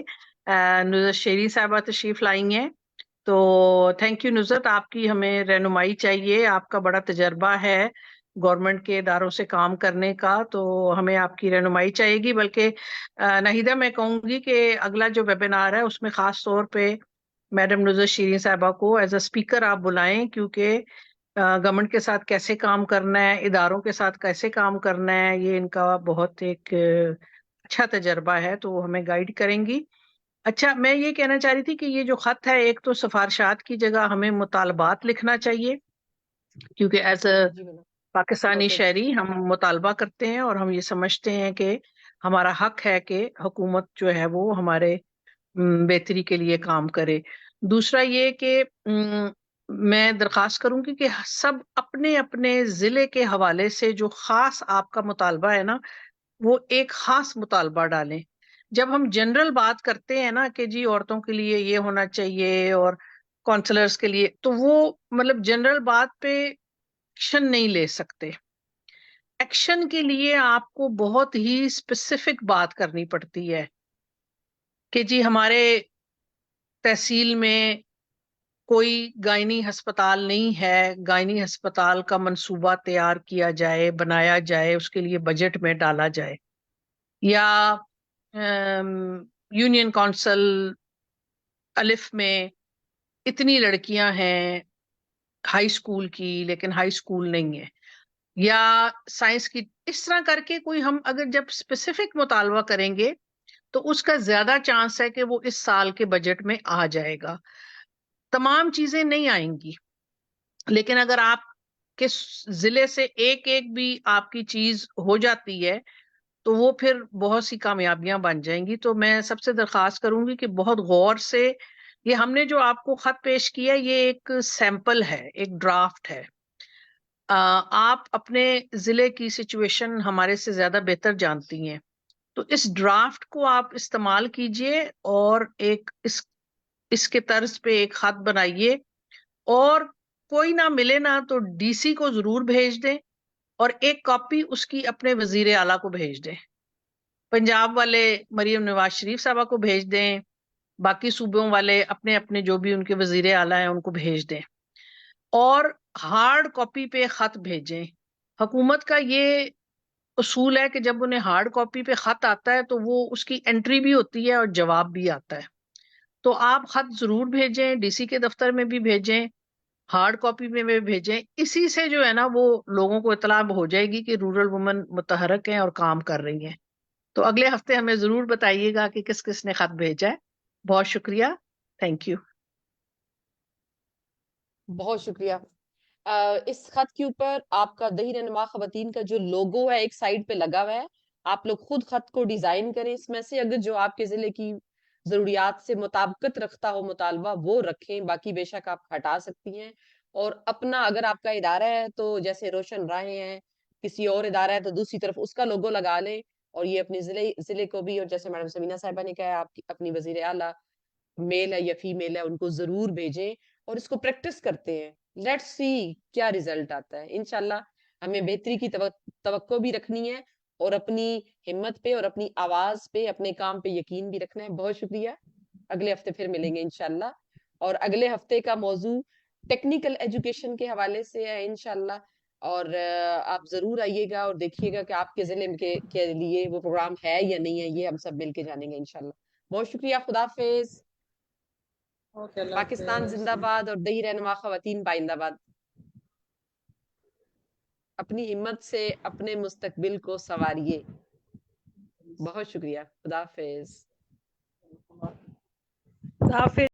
[SPEAKER 12] नुज़रत शेरी साहबा तशरीफ लाई हैं। तो थैंक यू नुज़रत, आपकी हमें रहनुमाई चाहिए, आपका बड़ा तजर्बा है गवर्नमेंट के इदारों से काम करने का, तो हमें आपकी रहनुमाई चाहिएगी। बल्कि नाहिदा मैं कहूँगी कि अगला जो वेबिनार है उसमें खास तौर पे मैडम नुज़रत शीरी साहबा को एज अ स्पीकर आप बुलाएं, क्योंकि गवर्नमेंट के साथ कैसे काम करना है, इदारों के साथ कैसे काम करना है, ये इनका बहुत एक अच्छा तजर्बा है, तो वो हमें गाइड करेंगी। अच्छा, मैं ये कहना चाह रही थी कि ये जो खत है, एक तो सिफारशात की जगह हमें मुतालबात लिखना चाहिए, क्योंकि एज अ
[SPEAKER 1] जी मैडम
[SPEAKER 12] पाकिस्तानी
[SPEAKER 1] नोटेड।
[SPEAKER 12] शहरी हम मुतालबा करते हैं, और हम ये समझते हैं कि हमारा हक है कि हुकूमत जो है वो हमारे बेहतरी के लिए काम करे। दूसरा ये कि मैं दरखास्त करूंगी कि सब अपने अपने जिले के हवाले से जो खास आपका मुतालबा है ना, वो एक खास मुतालबा डालें। जब हम जनरल बात करते हैं ना कि जी औरतों के लिए ये होना चाहिए और काउंसलर्स के लिए, तो वो मतलब जनरल बात पे एक्शन नहीं ले सकते। एक्शन के लिए आपको बहुत ही स्पेसिफिक बात करनी पड़ती है कि जी हमारे तहसील में कोई गायनी अस्पताल नहीं है, गायनी अस्पताल का मंसूबा तैयार किया जाए, बनाया जाए, उसके लिए बजट में डाला जाए। या यूनियन काउंसिल अलिफ में इतनी लड़कियां हैं हाई स्कूल की, लेकिन हाई स्कूल नहीं है, या साइंस की। इस तरह करके कोई हम अगर जब स्पेसिफिक मुतालबा करेंगे तो उसका ज्यादा चांस है कि वो इस साल के बजट में आ जाएगा। तमाम चीजें नहीं आएंगी, लेकिन अगर आप के जिले से एक एक भी आपकी चीज हो जाती है तो वो फिर बहुत सी कामयाबियां बन जाएंगी। तो मैं सबसे दरखास्त करूंगी कि बहुत गौर से, ये हमने जो आपको खत पेश किया ये एक सैंपल है, एक ड्राफ्ट है। आप अपने जिले की सिचुएशन हमारे से ज्यादा बेहतर जानती हैं, तो इस ड्राफ्ट को आप इस्तेमाल कीजिए और एक इसके तर्ज पे एक खत बनाइए, और कोई ना मिले ना तो डीसी को जरूर भेज दें और एक कॉपी उसकी अपने वजीर आला को भेज दें। पंजाब वाले मरियम नवाज शरीफ साहबा को भेज दें, बाकी सूबों वाले अपने अपने जो भी उनके वजीर आला हैं उनको भेज दें, और हार्ड कॉपी पे खत भेजें। हुकूमत का ये उसूल है कि जब उन्हें हार्ड कॉपी पे खत आता है तो वो उसकी एंट्री भी होती है और जवाब भी आता है। तो आप खत जरूर भेजें, डीसी के दफ्तर में भी भेजें, हार्ड कॉपी में भी भेजें। इसी से जो है ना वो लोगों को इतला हो जाएगी कि रूरल वुमन मुतहरक हैं और काम कर रही हैं। तो अगले हफ्ते हमें जरूर बताइएगा कि किस किस ने खत भेजा है। बहुत शुक्रिया, थैंक यू।
[SPEAKER 1] बहुत शुक्रिया। इस खत के ऊपर आपका दही रहनुमा खवातीन का जो लोगो है एक साइड पे लगा हुआ है, आप लोग खुद खत को डिजाइन करें। इसमें से अगर जो आपके जिले की जरूरियात से मुताबिकत रखता हो मुतालबा वो रखें, बाकी बेशक आप हटा सकती हैं। और अपना अगर आपका इदारा है तो जैसे रोशन राहें हैं, किसी और इदारा है तो दूसरी तरफ उसका लोगो लगा लें। और ये अपने जिले को भी, और जैसे मैडम समीना साहिबा ने कहा, आप अपनी वजीर आला मेल है या फीमेल है उनको जरूर भेजें और इसको प्रैक्टिस करते हैं। लेट्स सी क्या रिजल्ट आता है। इंशाल्लाह हमें बेहतरी की तवक्को भी रखनी है और अपनी हिम्मत पे और अपनी आवाज पे, अपने काम पे यकीन भी रखना है। बहुत शुक्रिया, अगले हफ्ते फिर मिलेंगे इंशाल्लाह। और अगले हफ्ते का मौजू टेक्निकल एजुकेशन के हवाले से है इंशाल्लाह। और आप जरूर आइएगा और देखिएगा कि आपके जिले के लिए वो प्रोग्राम है या नहीं है, ये हम सब मिलके जानेंगे इंशाल्लाह। बहुत शुक्रिया, खुदा हाफिज।
[SPEAKER 4] ओके, अल्लाह
[SPEAKER 1] पाकिस्तान
[SPEAKER 4] हाफिज।
[SPEAKER 1] जिंदाबाद और दही रहनुमा खवातीन पाइंदाबाद। अपनी हिम्मत से अपने मुस्तकबिल को संवारिए। बहुत शुक्रिया, खुदा हाफिज।
[SPEAKER 3] हाफिज।